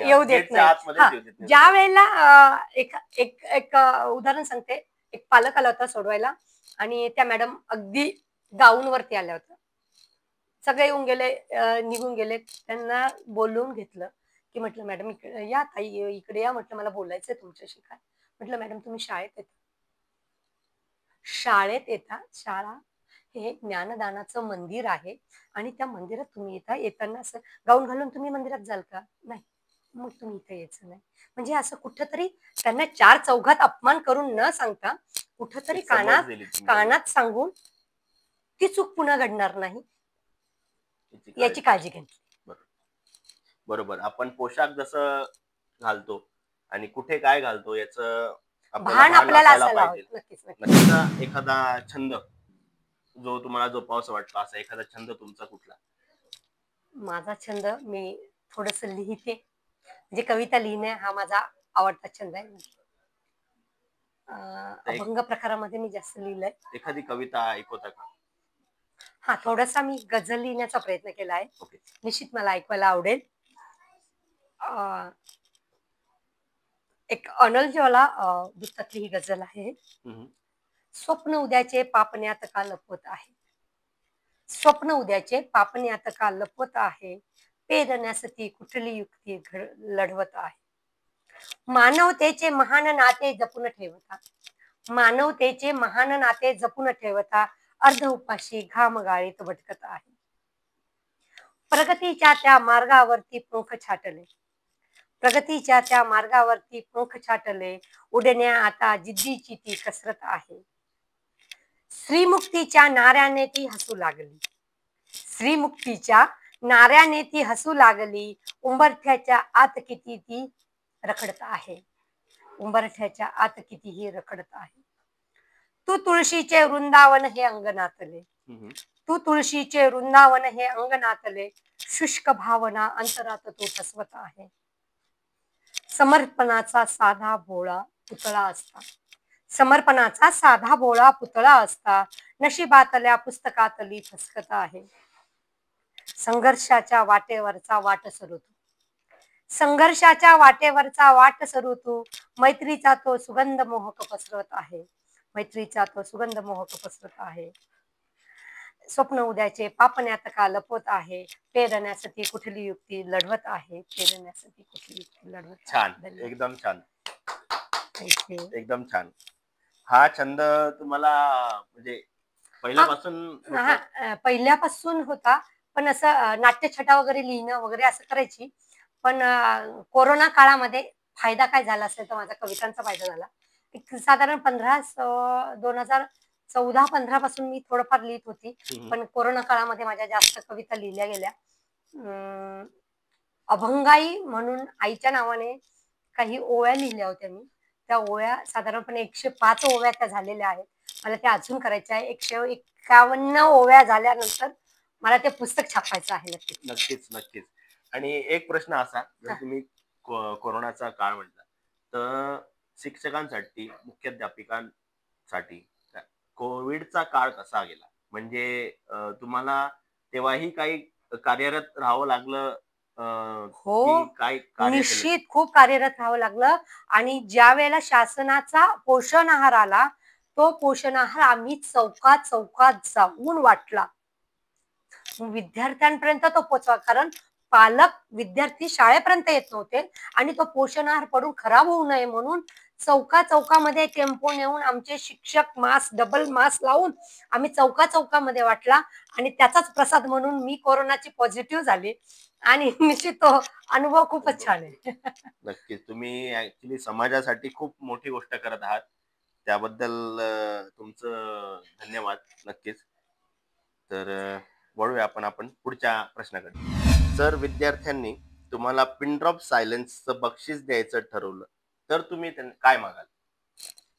S2: येऊ देत नाही. ज्या वेळेला एक एक एक उदाहरण सांगते. एक पालक आला होता सोडवायला आणि त्या मॅडम अगदी गाऊन वरती आल्या होत्या. सगळे येऊन गेले, निघून गेले. त्यांना बोलवून घेतलं की म्हटलं मॅडम इकडे या, ताई इकडे या, म्हटलं मला बोलायचंय तुमच्याशी. काय म्हटलं मॅडम तुम्ही शाळेत येता, शाळेत येता. शाळा हे ज्ञानदानाचं मंदिर आहे आणि त्या मंदिरात तुम्ही येताना असं गाऊन घालून तुम्ही मंदिरात जाल का? नाही. मग तुम्ही इथे यायचं नाही. म्हणजे असं कुठंतरी त्यांना चार चौघात अपमान करून न सांगता कुठंतरी कानात सांगून ती चूक पुन्हा घडणार नाही याची काळजी घेतली.
S1: बरोबर. आपण पोशाख जसं घालतो आणि कुठे काय घालतो याचं
S2: भान आपल्याला असायला हवं. नक्कीच नक्कीच.
S1: एखादा छंद जो तुम्हाला जोपावासा वाटतो, असा एखादा छंद तुमचा कुठला?
S2: माझा छंद मी थोडस लिहिते. म्हणजे कविता लिहिणे हा माझा आवडता छंद आहे. अभंग प्रकारामध्ये मी जास्त लिहिलंय.
S1: एखादी कविता ऐकवता का?
S2: हा, थोडासा मी गझल लिहिण्याचा प्रयत्न केला आहे. निश्चित मला ऐकवायला आवडेल. एक अनलजीवाला पुस्तकातली ही गझल आहे. स्वप्न उद्याचे पापण्यात का लपवत आहे, स्वप्न उद्याचे पापण्यात का लपवत आहे, पेरण्यासाठी कुठली युक्ती लढवत आहे. मानवतेचे महान नाते जपून ठेवता, मानवतेचे महान नाते जपून ठेवता, अर्ध उपाशी घाम गाळीत भटकत आहे. प्रगतीच्या त्या मार्गावरती पंख छाटले, प्रगतीच्या त्या मार्गावरती पंख छाटले, उडण्या आता जिद्दीची ती कसरत आहे. श्रीमुक्तीच्या नाऱ्याने ती हसू लागली, श्रीमुक्तीच्या नाऱ्याने ती हसू लागली, उंबरठ्याच्या आत किती ती रखडत आहे, उंबरठ्याच्या आत कितीही रखडत आहे. तू तुळशीचे वृंदावन हे अंगणातले, तू तुळशीचे वृंदावन हे अंगणातले, शुष्क भावना अंतरात तू फसवत आहे. समर्पणाचा साधा भोळा पुतळा असता, समर्पणाचा साधा भोळा पुतळा असता, नशिबातल्या पुस्तकातली फसकत आहे. संघर्षाच्या वाटेवरचा वाट सरू तू, संघर्षाच्या वाटेवरचा वाट सरू तू, मैत्रीचा तो सुगंध मोहक पसरत आहे, मैत्रीचा तो सुगंध मोहक पसरत आहे. स्वप्न उद्याचे पापण्यात का लपवत आहे, पेरण्यासाठी कुठली युक्ती लढवत आहे, पेरण्यासाठी कुठली युक्ती लढवत.
S1: छान, एकदम छान, एकदम छान. हा छंद तुम्हाला म्हणजे पहिल्यापासून?
S2: पहिल्यापासून होता, पण असं नाट्यछटा वगैरे लिहिणं वगैरे असं करायची. पण कोरोना काळामध्ये फायदा काय झाला असेल तर माझा कवितांचा फायदा झाला. एक साधारण 2014-15 पासून मी थोडंफार लिहित होती, पण कोरोना काळामध्ये माझ्या जास्त कविता लिहिल्या गेल्या. अभंगाई म्हणून आईच्या नावाने काही ओव्या लिहिल्या होत्या मी. त्या ओव्या साधारणपणे 105 ओव्या त्या झालेल्या आहेत. मला त्या अजून करायच्या आहे. 151 ओव्या झाल्यानंतर मला ते पुस्तक छापायचं आहे.
S1: नक्कीच नक्कीच. आणि एक प्रश्न असा, जर तुम्ही कोरोनाचा काळ म्हटला, तर शिक्षकांसाठी, मुख्याध्यापिकांसाठी कोविडचा काळ कसा गेला? म्हणजे तुम्हाला तेव्हाही काही कार्यरत राहावं लागलं,
S2: हो,
S1: की काय कार्य केलं?
S2: निश्चित खूप कार्यरत राहावं लागलं. आणि ज्या वेळेला शासनाचा पोषण आहार आला, तो पोषण आहार आम्ही चौकात चौकात जाऊन वाटला. विद्यार्थ्यांपर्यंत तो पोचवा, कारण पालक विद्यार्थी शाळेपर्यंत येत नव्हते आणि तो पोषण आहार पडून खराब होऊ नये म्हणून चौकामध्ये टेम्पो नेऊन आमचे शिक्षक मास्क, डबल मास्क लावून आम्ही चौकामध्ये वाटला. आणि त्याचाच प्रसाद म्हणून मी कोरोनाची पॉझिटिव्ह झाली. आणि निश्चित तो अनुभव खूपच छान आहे.
S1: नक्कीच. तुम्ही ऍक्च्युली समाजासाठी खूप मोठी गोष्ट करत आहात. त्याबद्दल तुमचं धन्यवाद. नक्कीच. तर वळूया आपण पुढच्या प्रश्नाकडे. जर विद्यार्थ्यांनी तुम्हाला पिन ड्रॉप सायलेन्सचं बक्षीस द्यायचं ठरवलं, तर तुम्ही काय मागाल?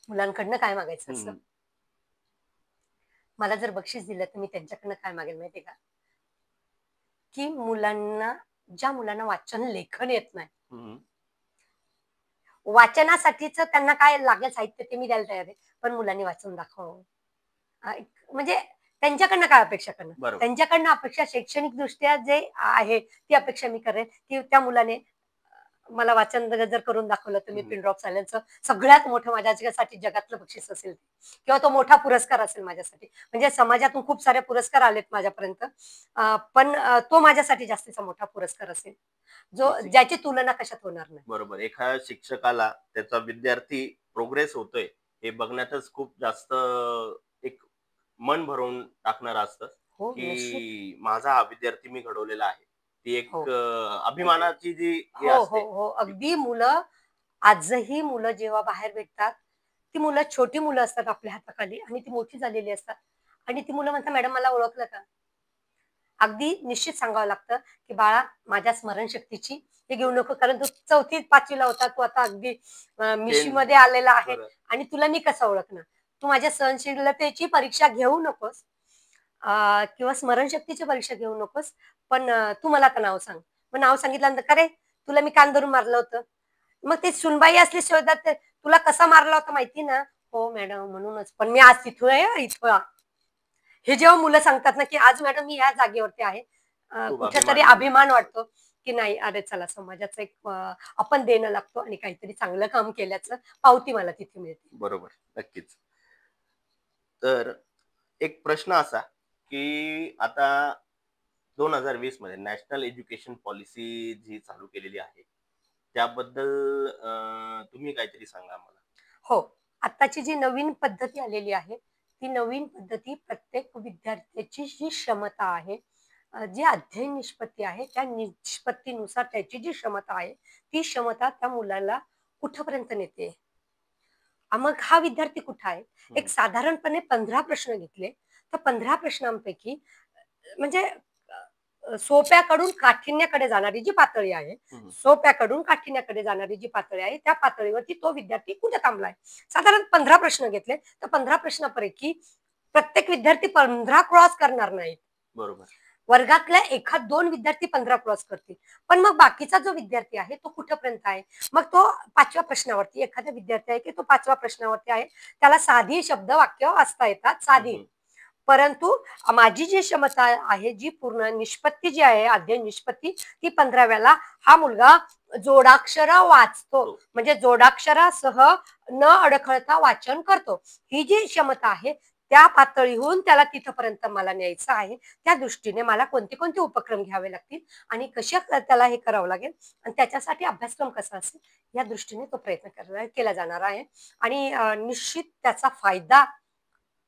S2: मुलांकडनं काय मागायचं असं? मला जर बक्षीस दिलं तर मी त्यांच्याकडनं काय मागेल माहितीये का? की ज्या मुलांना वाचन लेखन येत नाही, वाचनासाठीच त्यांना काय लागेल साहित्य ते मी द्यायला तयार आहे, पण मुलांनी वाचून दाखव. म्हणजे त्यांच्याकडनं काय अपेक्षा करणं? त्यांच्याकडनं अपेक्षा शैक्षणिक दृष्ट्या जे आहे ती अपेक्षा मी करेन, की त्या मुलाने मला वाचन जर करून दाखवलं तर मी पिन ड्रॉप सायलेन्सचं सगळ्यात मोठं माझ्यासाठी जगातलं बक्षीस असेल, किंवा तो मोठा पुरस्कार असेल माझ्यासाठी. म्हणजे समाजातून खूप सारे पुरस्कार आलेत माझ्यापर्यंत, पण तो माझ्यासाठी जास्तीचा मोठा पुरस्कार असेल, ज्याची तुलना कशात होणार नाही.
S1: बरोबर. एखाद्या शिक्षकाला त्याचा विद्यार्थी प्रोग्रेस होतोय हे बघण्यातच खूप जास्त एक मन भरून टाकणार असतं, की माझा हा विद्यार्थी मी घडवलेला आहे. ती एक अभिमानाची जी हे असते.
S2: अगदी मुलं आजही जेव्हा बाहेर भेटतात, ती मुलं छोटी मुलं असतात आपल्या हाताखाली आणि ती मोठी झालेली असतात. आणि ती मुलं म्हणतात, मॅडम मला ओळखलं का? अगदी निश्चित सांगावं लागतं, की बाळा माझ्या स्मरणशक्तीची हे घेऊ नको, कारण तू 4वी-5वीला होता, तू आता अगदी मिशीमध्ये आलेला आहे आणि तुला मी कसं ओळखणार? तू माझ्या सहनशीलतेची परीक्षा घेऊ नकोस, किंवा स्मरणशक्तीची परीक्षा घेऊ नकोस, पण तू मला आता नाव सांग. मग नाव सांगितल्यानंतर, का रे तुला मी कान धरून मारलं होतं? मग ते सुनबाई असली शोधात, तुला कसा मारला होता माहिती ना? हो मॅडम, म्हणूनच. पण मी आज तिथं आहे, इथं. हे जेव्हा मुलं सांगतात ना, की आज मॅडम मी या जागेवरती आहे, कुठेतरी अभिमान वाटतो, की नाही, अरे चला समाजाचं एक आपण देणं लागतो आणि काहीतरी चांगलं काम केल्याचं पावती मला तिथे मिळते.
S1: बरोबर. नक्कीच. तर एक प्रश्न असा, की आता 2020 मध्ये नॅशनल एज्युकेशन पॉलिसी जी चालू केलेली आहे, त्याबद्दल तुम्ही काहीतरी सांगा मला.
S2: हो, आत्ताची जी नवीन पद्धती आलेली आहे, ती नवीन पद्धती प्रत्येक विद्यार्थ्याची जी क्षमता आहे, जी अध्ययन निष्पत्ती आहे, त्या निष्पत्तीनुसार त्याची जी क्षमता आहे, ती क्षमता त्या मुलाला कुठपर्यंत नेते. मग हा विद्यार्थी कुठं आहे? एक साधारणपणे 15 प्रश्न घेतले, तर 15 प्रश्नांपैकी म्हणजे सोप्याकडून काठिण्याकडे जाणारी जी पातळी आहे, सोप्याकडून काठिण्याकडे जाणारी जी पातळी आहे, त्या पातळीवरती तो विद्यार्थी कुठे थांबलाय. साधारण 15 प्रश्न घेतले, तर 15 प्रश्नापैकी प्रत्येक विद्यार्थी 15 क्रॉस करणार नाहीत.
S1: बरोबर.
S2: वर्गातल्या 1-2 विद्यार्थी 15 क्रॉस करतील, पण मग बाकीचा जो विद्यार्थी आहे तो कुठपर्यंत आहे? मग तो 5व्या प्रश्नावरती, एखादा विद्यार्थी आहे की तो 5व्या प्रश्नावरती आहे, त्याला साधी शब्द वाक्य वाचता येतात, साधी. परंतु माझी जी क्षमता आहे, जी पूर्ण निष्पत्ती जी आहे, अध्ययन निष्पत्ती, ती 15व्याला हा मुलगा जोडाक्षर वाचतो, म्हणजे जोडाक्षरासह न अडखळता वाचन करतो. ही जी क्षमता आहे त्या पातळीहून त्याला तिथपर्यंत मला न्यायचं आहे. त्या दृष्टीने मला कोणते कोणते उपक्रम घ्यावे लागतील आणि कशा त्याला हे करावं लागेल आणि त्याच्यासाठी अभ्यासक्रम कसा असेल, या दृष्टीने तो प्रयत्न केला जाणार आहे. आणि निश्चित त्याचा फायदा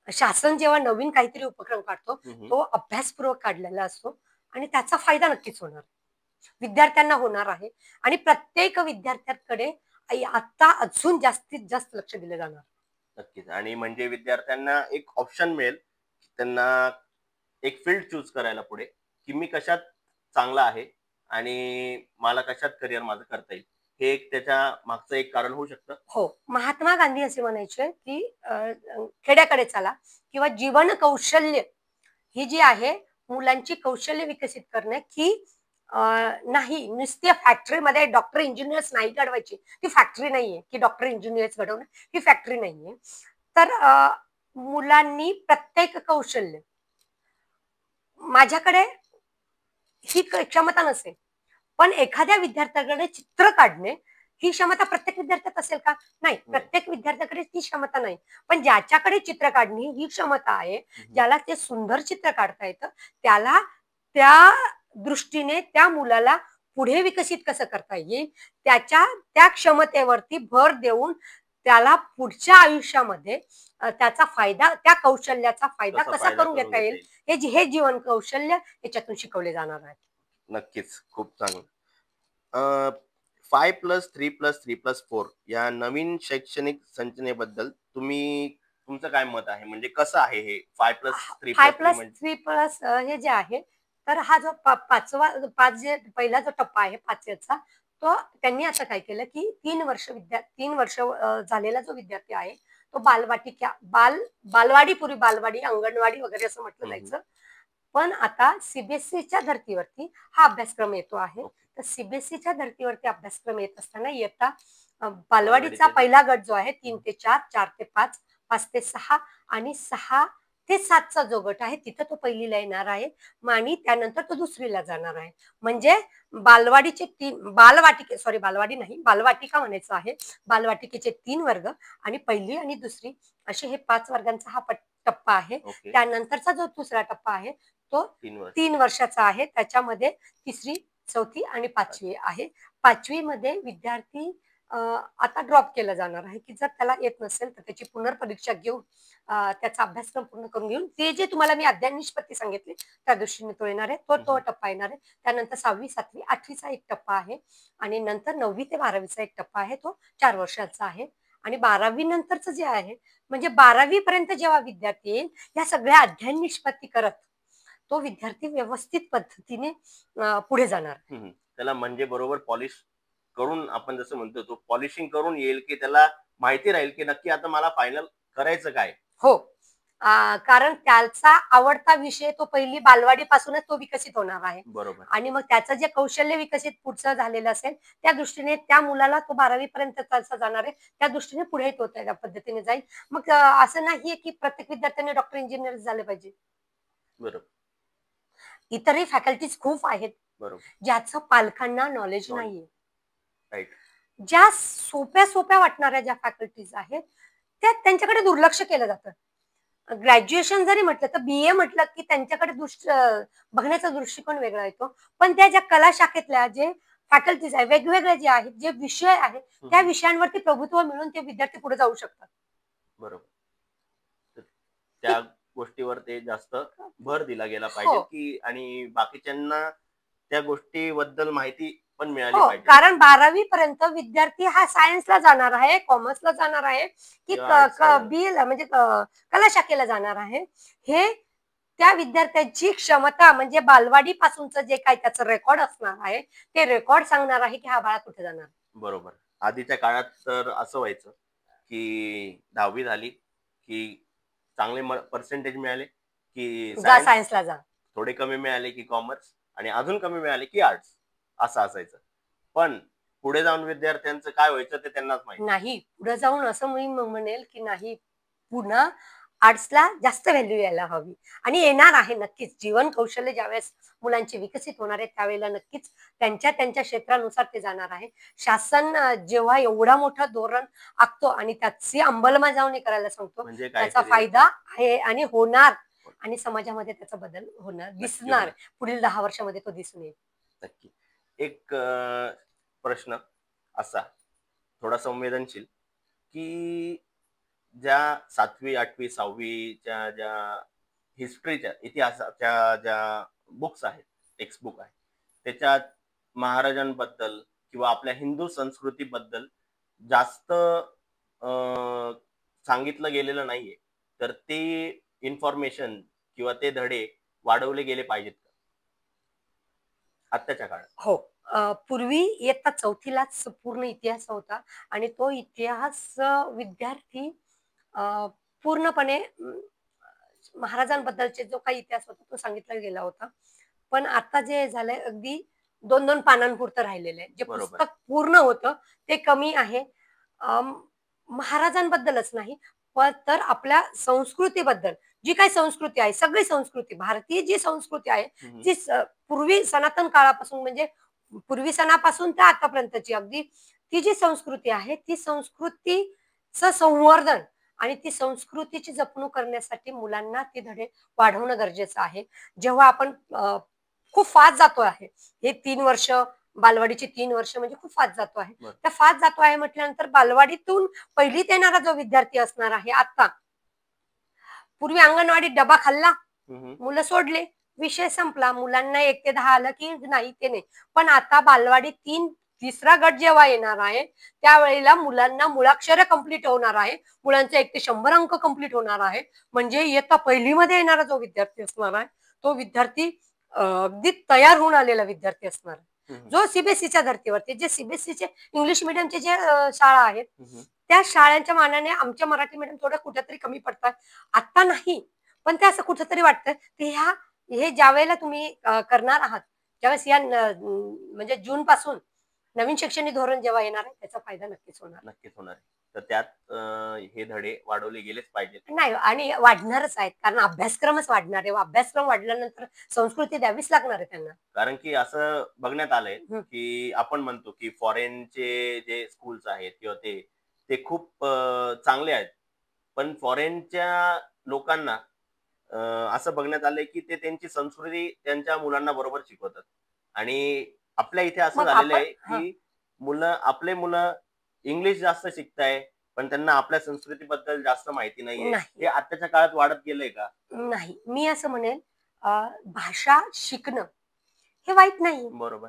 S2: शासन जेव्हा नवीन काहीतरी उपक्रम काढतो, तो अभ्यासपूर्वक काढलेला असतो आणि त्याचा फायदा नक्कीच होणार, विद्यार्थ्यांना होणार आहे. आणि प्रत्येक विद्यार्थ्यांकडे आता अजून जास्तीत जास्त लक्ष दिलं जाणार.
S1: नक्कीच. आणि म्हणजे विद्यार्थ्यांना एक ऑप्शन मिळेल, त्यांना एक फील्ड चूज करायला पुढे, की मी कशात चांगला आहे आणि मला कशात करिअर माझं करता येईल. हे एक त्याच्या मागचं एक कारण होऊ शकतं.
S2: हो, महात्मा गांधी असे म्हणायचे की खेड्याकडे चला किंवा जीवन कौशल्य ही जी आहे मुलांची कौशल्य विकसित करणे की नाही नुसते फॅक्टरीमध्ये डॉक्टर इंजिनियर्स नाही घडवायची, ती फॅक्टरी नाहीये की डॉक्टर इंजिनियर्स घडवणं, ही फॅक्टरी नाहीये. तर मुलांनी प्रत्येक कौशल्य, माझ्याकडे ही क्षमता नसेल पण एखाद्या विद्यार्थ्याकडे चित्र काढणे ही क्षमता प्रत्येक विद्यार्थ्यात असेल का? नाही, प्रत्येक विद्यार्थ्याकडे ती क्षमता नाही. पण ज्याच्याकडे चित्र काढणे ही क्षमता आहे, ज्याला ते सुंदर चित्र काढता येतं, त्याला त्या दृष्टीने त्या मुलाला पुढे विकसित कसं करता येईल त्या क्षमतेवरती भर देऊन त्याला पुढच्या आयुष्यामध्ये त्याचा फायदा, त्या कौशल्याचा फायदा कसा करून घेता येईल हे जीवन कौशल्य याच्यातून शिकवले जाणार आहे.
S1: नक्कीच, खूप चांगलं. 5+3+3+4 या नवीन शैक्षणिक संचनेबद्दल तुमचं काय मत आहे? म्हणजे कसं आहे हे
S2: 5+3+3 हे जे आहे, तर हा जो पहिला जो टप्पा आहे 5 तो त्यांनी असं काय केलं की 3 वर्ष झालेला जो विद्यार्थी आहे तो बालवाडी, अंगणवाडी वगैरे असं म्हटलं जायचं. पण आता सीबीएसईच्या धर्तीवरती हा अभ्यासक्रम येतो आहे. तर सीबीएसईच्या धर्तीवरती अभ्यासक्रम येत असताना येता बालवाडीचा पहिला गट जो आहे 3 ते 4, 4 ते 5, 5 ते 6 आणि 6 ते 7चा जो गट आहे तिथं तो पहिलीला येणार आहे आणि त्यानंतर तो दुसरीला जाणार आहे. म्हणजे बालवाटिका म्हणायचं आहे. बालवाटिकेचे 3 वर्ग आणि पहिली आणि दुसरी असे हे 5 वर्गांचा हा टप्पा आहे. त्यानंतरचा जो दुसरा टप्पा आहे तो 3 वर्षाचा आहे. त्याच्यामध्ये 3री, 4थी आणि 5वी आहे. 5वी मध्ये विद्यार्थी आता ड्रॉप केला जाणार आहे की जर त्याला येत नसेल तर त्याची पुनर्परीक्षा घेऊन त्याचा अभ्यासक्रम पूर्ण करून घेऊन ते जे तुम्हाला मी अध्ययन निष्पत्ती सांगितली त्या दृष्टीने तो येणार आहे. तो टप्पा येणार आहे. त्यानंतर 6वी, 7वी, 8वीचा एक टप्पा आहे आणि नंतर 9वी ते 12वीचा एक टप्पा आहे तो 4 वर्षाचा आहे. आणि 12वी नंतरचं जे आहे म्हणजे 12वी पर्यंत जेव्हा विद्यार्थी येईल या सगळ्या अध्ययन निष्पत्ती करत तो विद्यार्थी व्यवस्थित पद्धतीने पुढे जाणार.
S1: त्याला म्हणजे बरोबर पॉलिश करून आपण जसं म्हणतो तो पॉलिशिंग करून येईल की त्याला माहिती राहील की नक्की आता मला फायनल करायचं काय.
S2: हो, कारण त्याचा आवडता विषय तो पहिली बालवाडी पासूनच तो विकसित होणार आहे.
S1: बरोबर.
S2: आणि मग त्याचं जे कौशल्य विकसित पुढचं झालेलं असेल त्या दृष्टीने त्या मुलाला तो 12वी पर्यंत जाणार आहे त्या दृष्टीने पुढे तो त्या पद्धतीने जाईल. मग असं नाहीये की प्रत्येक विद्यार्थ्याने डॉक्टर इंजिनियर झाले पाहिजे.
S1: बरोबर.
S2: इतरही फॅकल्टीज खूप आहेत ज्याचं पालकांना नॉलेज नाहीये. ज्या सोप्या वाटणाऱ्या ज्या फॅकल्टीज आहेत त्या त्यांच्याकडे दुर्लक्ष केलं जातं. ग्रॅज्युएशन जरी म्हटलं तर बीए म्हटलं की त्यांच्याकडे बघण्याचा दृष्टिकोन वेगळा येतो. पण त्या ज्या कला शाखेतल्या जे फॅकल्टीज आहे वेगवेगळे जे आहेत जे विषय आहेत त्या विषयांवरती प्रभुत्व मिळून ते विद्यार्थी पुढे जाऊ शकतात.
S1: बरोबर. त्या गोष्टीवर ते जास्त भर दिला गेला पाहिजे की आणि बाकीच्यांना त्या गोष्टीबद्दल माहिती पण मिळाली पाहिजे.
S2: कारण 12वी पर्यंत विद्यार्थी हा सायन्सला जाणार आहे, कॉमर्सला जाणार आहे की बीएला म्हणजे कला शाखेला जाणार आहे. हे त्या विद्यार्थ्यांची क्षमता म्हणजे बालवाडी पासूनच जे काही त्याचं रेकॉर्ड असणार आहे ते रेकॉर्ड सांगणार आहे की हा बाळा कुठे जाणार.
S1: बरोबर. आधीच्या काळात तर असं व्हायचं की 10वी झाली की चांगले पर्सेंटेज मिळाले की
S2: सायन्सला जा,
S1: थोडे कमी मिळाले की कॉमर्स आणि अजून कमी मिळाले की आर्ट्स असं असायचं. पण पुढे जाऊन विद्यार्थ्यांचं काय व्हायचं ते त्यांनाच माहिती
S2: नाही. पुढे जाऊन असं मी म्हणेल की नाही, पुन्हा आर्ट्सला जास्त व्हॅल्यू यायला हवी आणि येणार आहे नक्कीच. जीवन कौशल्य ज्यावेळेस मुलांचे विकसित होणार आहे त्यावेळेला नक्कीच त्यांच्या क्षेत्रानुसार ते जाणार आहे. शासन जेव्हा एवढा मोठा धोरण आखतो आणि त्याची अंमलबजावणी करायला सांगतो त्याचा फायदा आहे आणि होणार आणि समाजामध्ये त्याचा बदल होणार दिसणार. पुढील 10 वर्षामध्ये तो दिसून येईल.
S1: नक्की. एक प्रश्न असा थोडा संवेदनशील की ज्या 7वी, 8वी, 6वीच्या ज्या हिस्ट्रीच्या इतिहासाच्या ज्या बुक्स आहेत, टेक्स्ट बुक आहे, त्याच्यात महाराजांबद्दल किंवा आपल्या हिंदू संस्कृतीबद्दल जास्त सांगितलं गेलेलं नाहीये. तर ते इन्फॉर्मेशन किंवा ते धडे वाढवले गेले पाहिजेत का आत्ताच्या काळात?
S2: हो, पूर्वी इयत्ता चौथीलाच पूर्ण इतिहास होता आणि तो इतिहास विद्यार्थी पूर्णपणे महाराजांबद्दलचे जो काही इतिहास होता तो सांगितला गेला होता. पण आता जे झालंय अगदी 2-2 पानांपुरतं राहिलेलं आहे. जे
S1: बरोबर.
S2: पुस्तक पूर्ण होतं ते कमी आहे. महाराजांबद्दलच नाही, पण तर आपल्या संस्कृतीबद्दल जी काही संस्कृती आहे, सगळी संस्कृती, भारतीय जी संस्कृती आहे, जी पूर्वी सनातन काळापासून म्हणजे पूर्वी सणापासून तर आतापर्यंतची अगदी ती जी संस्कृती आहे, ती संस्कृतीचं संवर्धन आणि ती संस्कृतीची जपणूक करण्यासाठी मुलांना ते धडे वाढवणं गरजेचं आहे. जेव्हा आपण खूप फास्ट जातो आहे, हे 3 वर्ष बालवाडीची 3 वर्ष म्हणजे खूप फास्ट जातो आहे. त्या फास्ट जातो आहे म्हटल्यानंतर बालवाडीतून पहिलीत येणारा जो विद्यार्थी असणार आहे आता, पूर्वी अंगणवाडीत डबा खाल्ला, मुलं सोडले, विषय संपला. मुलांना 1 ते 10 आलं की नाही ते नाही. पण आता बालवाडी 3-3रा गट जेव्हा येणार आहे, त्यावेळेला मुलांना मुळाक्षर कंप्लीट होणार आहे. मुलांचे 1 ते 100 अंक कंप्लीट होणार आहे. म्हणजे इयत्ता पहिलीमध्ये येणारा जो विद्यार्थी असणार आहे, तो विद्यार्थी अगदी तयार होऊन आलेला विद्यार्थी असणार आहे. जो सीबीएसईच्या धर्तीवरती, जे सीबीएसईचे इंग्लिश मिडियमचे जे शाळा आहेत, त्या शाळांच्या मानाने आमच्या मराठी मीडियम थोडं कुठेतरी कमी पडतात. आता नाही, पण ते असं कुठेतरी वाटतं की हे ज्यावेळेला तुम्ही करणार आहात, त्यावेळेस या म्हणजे जून पासून नवीन शैक्षणिक धोरण जेव्हा येणार आहे, त्याचा फायदा नक्कीच होणार.
S1: नक्कीच होणार आहे. तर त्यात हे धडे वाढवले गेलेच पाहिजेत.
S2: नाही आणि वाढणारच आहेत, कारण अभ्यासक्रमच वाढणार आहे. अभ्यासक्रम वाढल्यानंतर संस्कृती द्यावीच लागणार आहे त्यांना.
S1: कारण की असं बघण्यात आलंय की आपण म्हणतो की फॉरेनचे जे स्कूल्स आहेत किंवा ते खूप चांगले आहेत, पण फॉरेनच्या लोकांना असं बघण्यात आलंय की ते त्यांची संस्कृती त्यांच्या मुलांना बरोबर शिकवतात. आणि आपल्या इथे असं झालेलं आहे की आपले मुलं इंग्लिश जास्त शिकताय, पण त्यांना आपल्या संस्कृतीबद्दल जास्त माहिती नाहीये. हे आताच्या काळात वाढत गेलंय का?
S2: नाही, मी असं म्हणेल भाषा शिकणं हे वाईट नाही.
S1: बरोबर.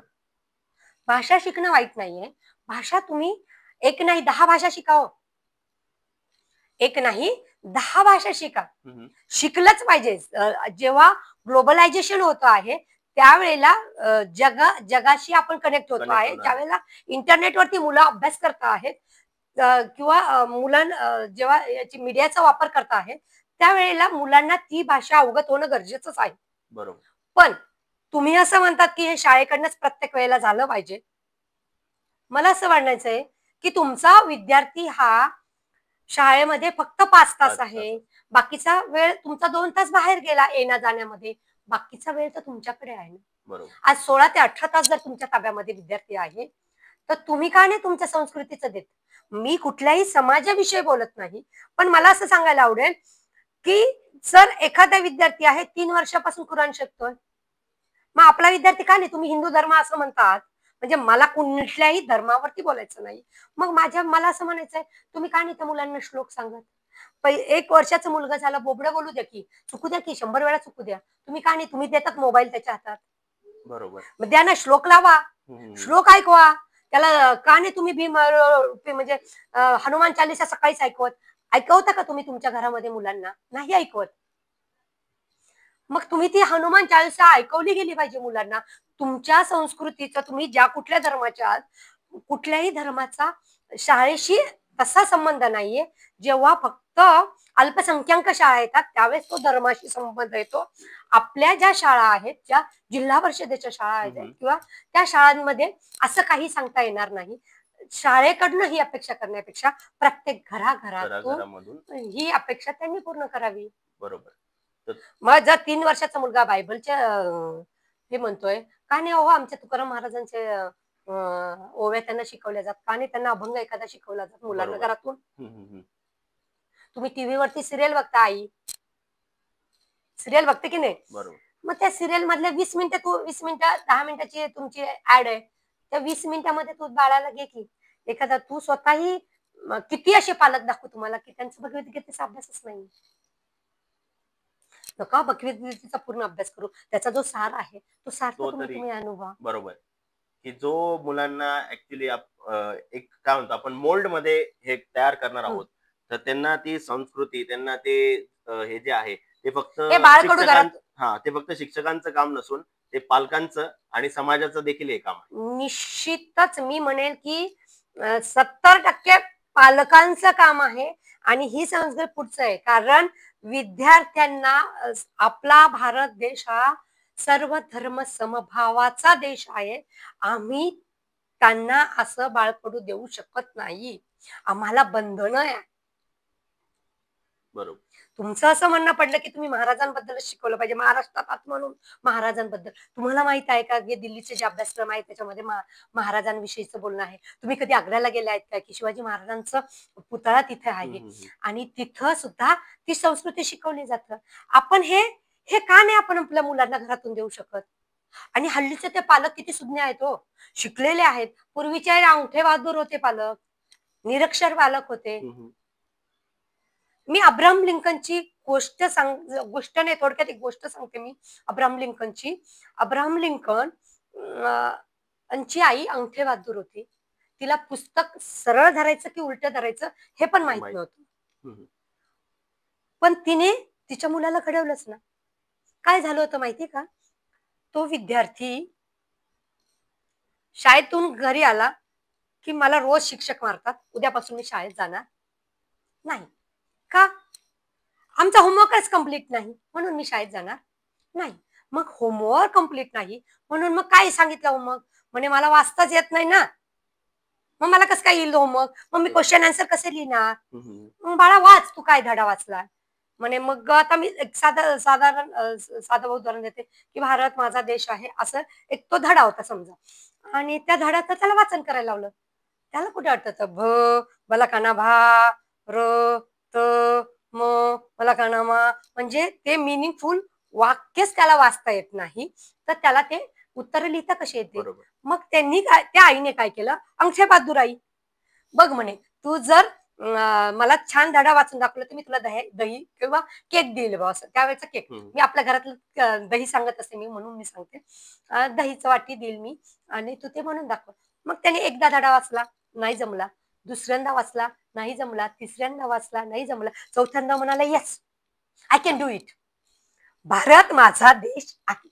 S2: भाषा शिकणं वाईट नाहीये. भाषा तुम्ही 1 नाही 10 भाषा शिकावं. 1 नाही 10 भाषा शिका. शिकलंच पाहिजे. जेव्हा ग्लोबलायझेशन होतं आहे, त्यावेळेला जगाशी आपण कनेक्ट होतो आहे. ज्यावेळेला इंटरनेटवरती मुलं अभ्यास करत आहेत किंवा जेव्हा याची मीडियाचा वापर करत आहेत, त्यावेळेला मुलांना ती भाषा अवगत होणं गरजेचंच आहे.
S1: बरोबर.
S2: पण तुम्ही असं म्हणतात की हे शाळेकडनंच प्रत्येक वेळेला झालं पाहिजे. मला असं म्हणायचंय की तुमचा विद्यार्थी हा शाळेमध्ये फक्त 5 तास आहे, बाकीचा वेळ तुमचा 2 तास बाहेर गेला येण्या जाण्यामध्ये, बाकीचा वेळ तर तुमच्याकडे आहे ना.
S1: बरोबर.
S2: आज 16 ते 18 तास जर तुमच्या ताब्यामध्ये विद्यार्थी आहे, तर तुम्ही का नाही तुमच्या संस्कृतीचं देत? मी कुठल्याही समाजाविषयी बोलत नाही, पण मला असं सांगायला आवडेल की जर एखादा विद्यार्थी आहे 3 वर्षापासून कुराण शिकतोय, मग आपला विद्यार्थी का नाही? तुम्ही हिंदू धर्म असं म्हणतात, म्हणजे मला कुठल्याही धर्मावरती बोलायचं नाही. मग मला असं म्हणायचंय, तुम्ही का नाही त्या मुलांना श्लोक सांगत? 1 वर्षाचा मुलगा झाला, बोबडं बोलू द्या की, चुकू द्या की, 100 वेळा चुकू द्या. तुम्ही का नाही? तुम्ही देतात मोबाईल त्याच्या हातात.
S1: बरोबर.
S2: मग द्या ना, श्लोक लावा, श्लोक ऐकवा. त्याला का नाही तुम्ही म्हणजे हनुमान चालीसा सकाळीच ऐकवता का तुम्ही तुमच्या घरामध्ये मुलांना? नाही ऐकवत. मग तुम्ही ती हनुमान चालीसा ऐकवली गेली पाहिजे मुलांना. तुमच्या संस्कृतीचा, तुम्ही ज्या कुठल्या धर्माच्या आहात, कुठल्याही धर्माचा शाळेशी तसा संबंध नाहीये. जेव्हा फक्त अल्पसंख्याक शाळा येतात त्यावेळेस तो धर्माशी संबंध येतो. आपल्या ज्या शाळा आहेत, ज्या जिल्हा परिषदेच्या शाळा आहेत किंवा त्या शाळांमध्ये असं काही सांगता येणार नाही. शाळेकडनं ही अपेक्षा करण्यापेक्षा प्रत्येक घराघरातून ही अपेक्षा त्यांनी पूर्ण करावी.
S1: बरोबर.
S2: मग जर 3 वर्षाचा मुलगा बायबलच्या हे म्हणतोय, का नाही हो आमच्या तुकाराम महाराजांचे ओव्या त्यांना शिकवल्या जात, का नाही त्यांना अभंग एखादा शिकवला जात मुलांना घरातून? तुम्ही टीव्ही वरती सिरियल बघता, आई सिरियल बघते की नाही?
S1: बरोबर.
S2: मग त्या सिरियल मधल्या 20 मिनिटं 10 मिनिटाची तुमची ऍड आहे, त्या 20 मिनिटामध्ये तू बाळाला घे की एखादा, तू स्वतःही किती असे पालक दाखवू तुम्हाला की त्यांचं भगवद्गीतेचा अभ्यासच नाही. नका भगवद्गीतेचा पूर्ण अभ्यास करू, त्याचा जो सार आहे तो सार तुम्ही अनुभवा.
S1: बरोबर. की जो मुलांना ऍक्च्युली एक काय म्हणतो आपण मोल्ड मध्ये हे तयार करणार आहोत, तर त्यांना ती संस्कृती, त्यांना ते हे जे आहे ते फक्त शिक्षकांचं काम नसून ते पालकांचं आणि समाजाचं देखील हे काम आहे.
S2: निश्चितच मी म्हणेल की 70% पालकांचं काम आहे आणि ही संस्कृती पुढचं आहे. कारण विद्यार्थ्यांना आपला भारत देश हा सर्व धर्म समभावाचा देश आहे. आम्ही त्यांना असं बाळकडू देऊ शकत नाही. आम्हाला बंधनं आहे.
S1: बरोबर.
S2: तुमचं असं म्हणणं पडलं की तुम्ही महाराजांबद्दलच शिकवलं पाहिजे, महाराष्ट्रात आहात म्हणून महाराजांबद्दल. तुम्हाला माहित आहे का की दिल्लीचे जे अभ्यासक्रम आहे त्याच्यामध्ये महाराजांविषयीचं बोलणं आहे. तुम्ही कधी आग्र्याला गेले आहेत का की शिवाजी महाराजांचं पुतळा तिथे आहे आणि तिथं सुद्धा ती संस्कृती शिकवली जातं. आपण हे का नाही आपण आपल्या मुलांना घरातून देऊ शकत? आणि हल्लीचे ते पालक किती सुज्ञ आहेत हो, शिकलेले आहेत. पूर्वीचे अंगठे बहादूर होते पालक, निरक्षर पालक होते. मी अब्राहम लिंकनची गोष्ट नाही, थोडक्यात एक गोष्ट सांगते मी अब्राहम लिंकनची. अब्राहम लिंकन यांची आई अंगठे बहादूर होती. तिला पुस्तक सरळ धरायचं की उलट धरायचं हे पण माहित नव्हतं, पण तिने तिच्या मुलाला घडवलंच ना. काय झालं होतं माहिती का? तो विद्यार्थी शाळेतून घरी आला की मला रोज शिक्षक मारतात, उद्यापासून मी शाळेत जाणार नाही. का? आमचा होमवर्कच कम्प्लीट नाही म्हणून मी शाळेत जाणार नाही. मग होमवर्क कम्प्लीट नाही म्हणून मग काय सांगितलं होमवर्क? म्हणे मला वाचताच येत नाही ना, मग मला कसं काय येईल होमवर्क? मग मी क्वेश्चन आन्सर कसे लिहिणार? मग बाळा वाच, तू काय धडा वाचला? म्हणे मग आता मी एक साधं उदाहरण देते की भारत माझा देश आहे असं एक तो धडा होता समजा, आणि त्या धड्याचं त्याला वाचन करायला लावलं. त्याला कुठे वाटतं भ मला काना भा र त म मला काना मा, म्हणजे ते मिनिंगफुल वाक्यच त्याला वाचता येत नाही, तर त्याला ते उत्तर लिहिता कसे येते? मग त्यांनी त्या आईने काय केलं? अंगठे बहादूर आई, बघ म्हणे तू जर मला छान धडा वाचून दाखवलं तर मी तुला दही किंवा केक देईल बा. असं त्यावेळेचा केक, मी आपल्या घरातलं दही सांगत असते मी म्हणून मी सांगते, दहीचं वाटी देईल मी आणि तू ते म्हणून दाखव. मग त्याने एकदा धडा वाचला, नाही जमला. दुसऱ्यांदा वाचला, नाही जमला. तिसऱ्यांदा वाचला, नाही जमला. चौथ्यांदा म्हणाला yes I can do it. Bharat माझा देश आहे,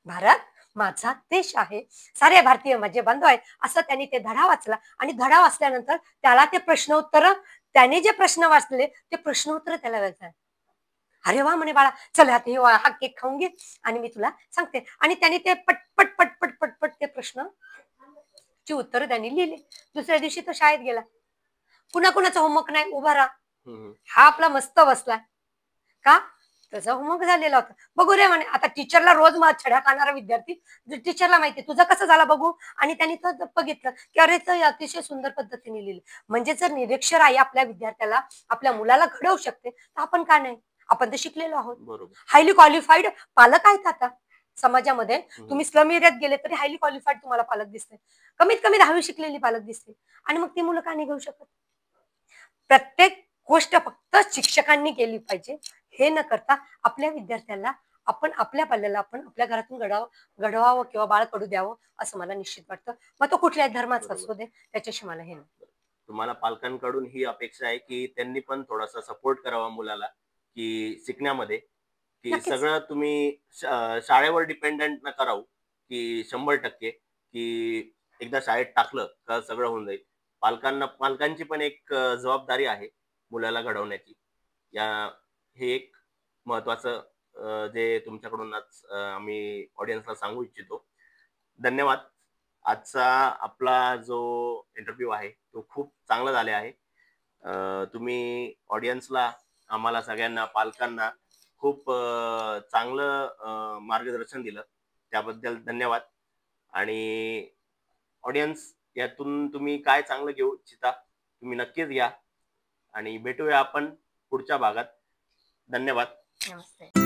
S2: भारत माझा देश आहे, सारे भारतीय माझे बांधव आहे, असं त्यांनी ते धडा वाचला. आणि धडा वाचल्यानंतर त्याला ते प्रश्नोत्तर, त्याने जे प्रश्न वाचले ते प्रश्नोत्तर त्याला वाचायचे. अरे वा म्हणे बाळा, चल हा केक खाऊन घे आणि मी तुला सांगते. आणि त्याने ते पटपट पटपट पटपट ते प्रश्न ची उत्तर त्यांनी लिहिली. दुसऱ्या दिवशी तो शाळेत गेला. पुन्हा कुणाचा होमवर्क नाही, उभा राहा. हा आपला मस्त बसला का? त्याचा होमवर्क झालेला होता. बघू रे म्हणे. आता टीचरला रोज छड्या खाणारा विद्यार्थी, टीचरला माहिती तुझं कसं झालं बघू. आणि त्यांनी तो बघितलं की अरे तर अतिशय सुंदर पद्धतीने लिहिलं. म्हणजे जर निरक्षर आई आपल्या विद्यार्थ्याला, आपल्या मुलाला घडवू शकते तर आपण का नाही? आपण तर शिकलेलो आहोत, हायली क्वालिफाईड पालक आहेत. आता समाजामध्ये तुम्ही स्लम एरियात गेले तरी हायली क्वालिफाईड तुम्हाला पालक दिसते, कमीत कमी 10वी शिकलेली पालक दिसते. आणि मग ती मुलं का नाही घेऊ शकत? प्रत्येक गोष्ट फक्त शिक्षकांनी केली पाहिजे हे न करता आपल्या विद्यार्थ्याला आपण आपल्या पाल्याला आपण आपल्या घरातून घडवावं किंवा बाळ कडू द्यावं असं मला निश्चित वाटतं. मग तो कुठल्याही धर्माचा असू दे, त्याच्याशी मला हे नाही.
S1: तुम्हाला पालकांकडून ही अपेक्षा आहे की त्यांनी पण थोडासा सपोर्ट करावा मुलाला की शिकण्यामध्ये, की सगळं तुम्ही शाळेवर डिपेंडंट न करावं की 100% की एकदा शाळेत टाकलं का सगळं होऊन जाईल. पालकांची पण एक जबाबदारी आहे मुलाला घडवण्याची. हे एक महत्वाचं जे तुमच्याकडून आज आम्ही ऑडियन्सला सांगू इच्छितो. धन्यवाद. आजचा आपला जो इंटरव्ह्यू आहे तो खूप चांगला झाला आहे. तुम्ही ऑडियन्सला, आम्हाला सगळ्यांना, पालकांना खूप चांगलं मार्गदर्शन दिलं, त्याबद्दल धन्यवाद. आणि ऑडियन्स, यातून तुम्ही काय चांगलं घेऊ इच्छिता तुम्ही नक्कीच घ्या आणि भेटूया आपण पुढच्या भागात. धन्यवाद.
S2: नमस्ते.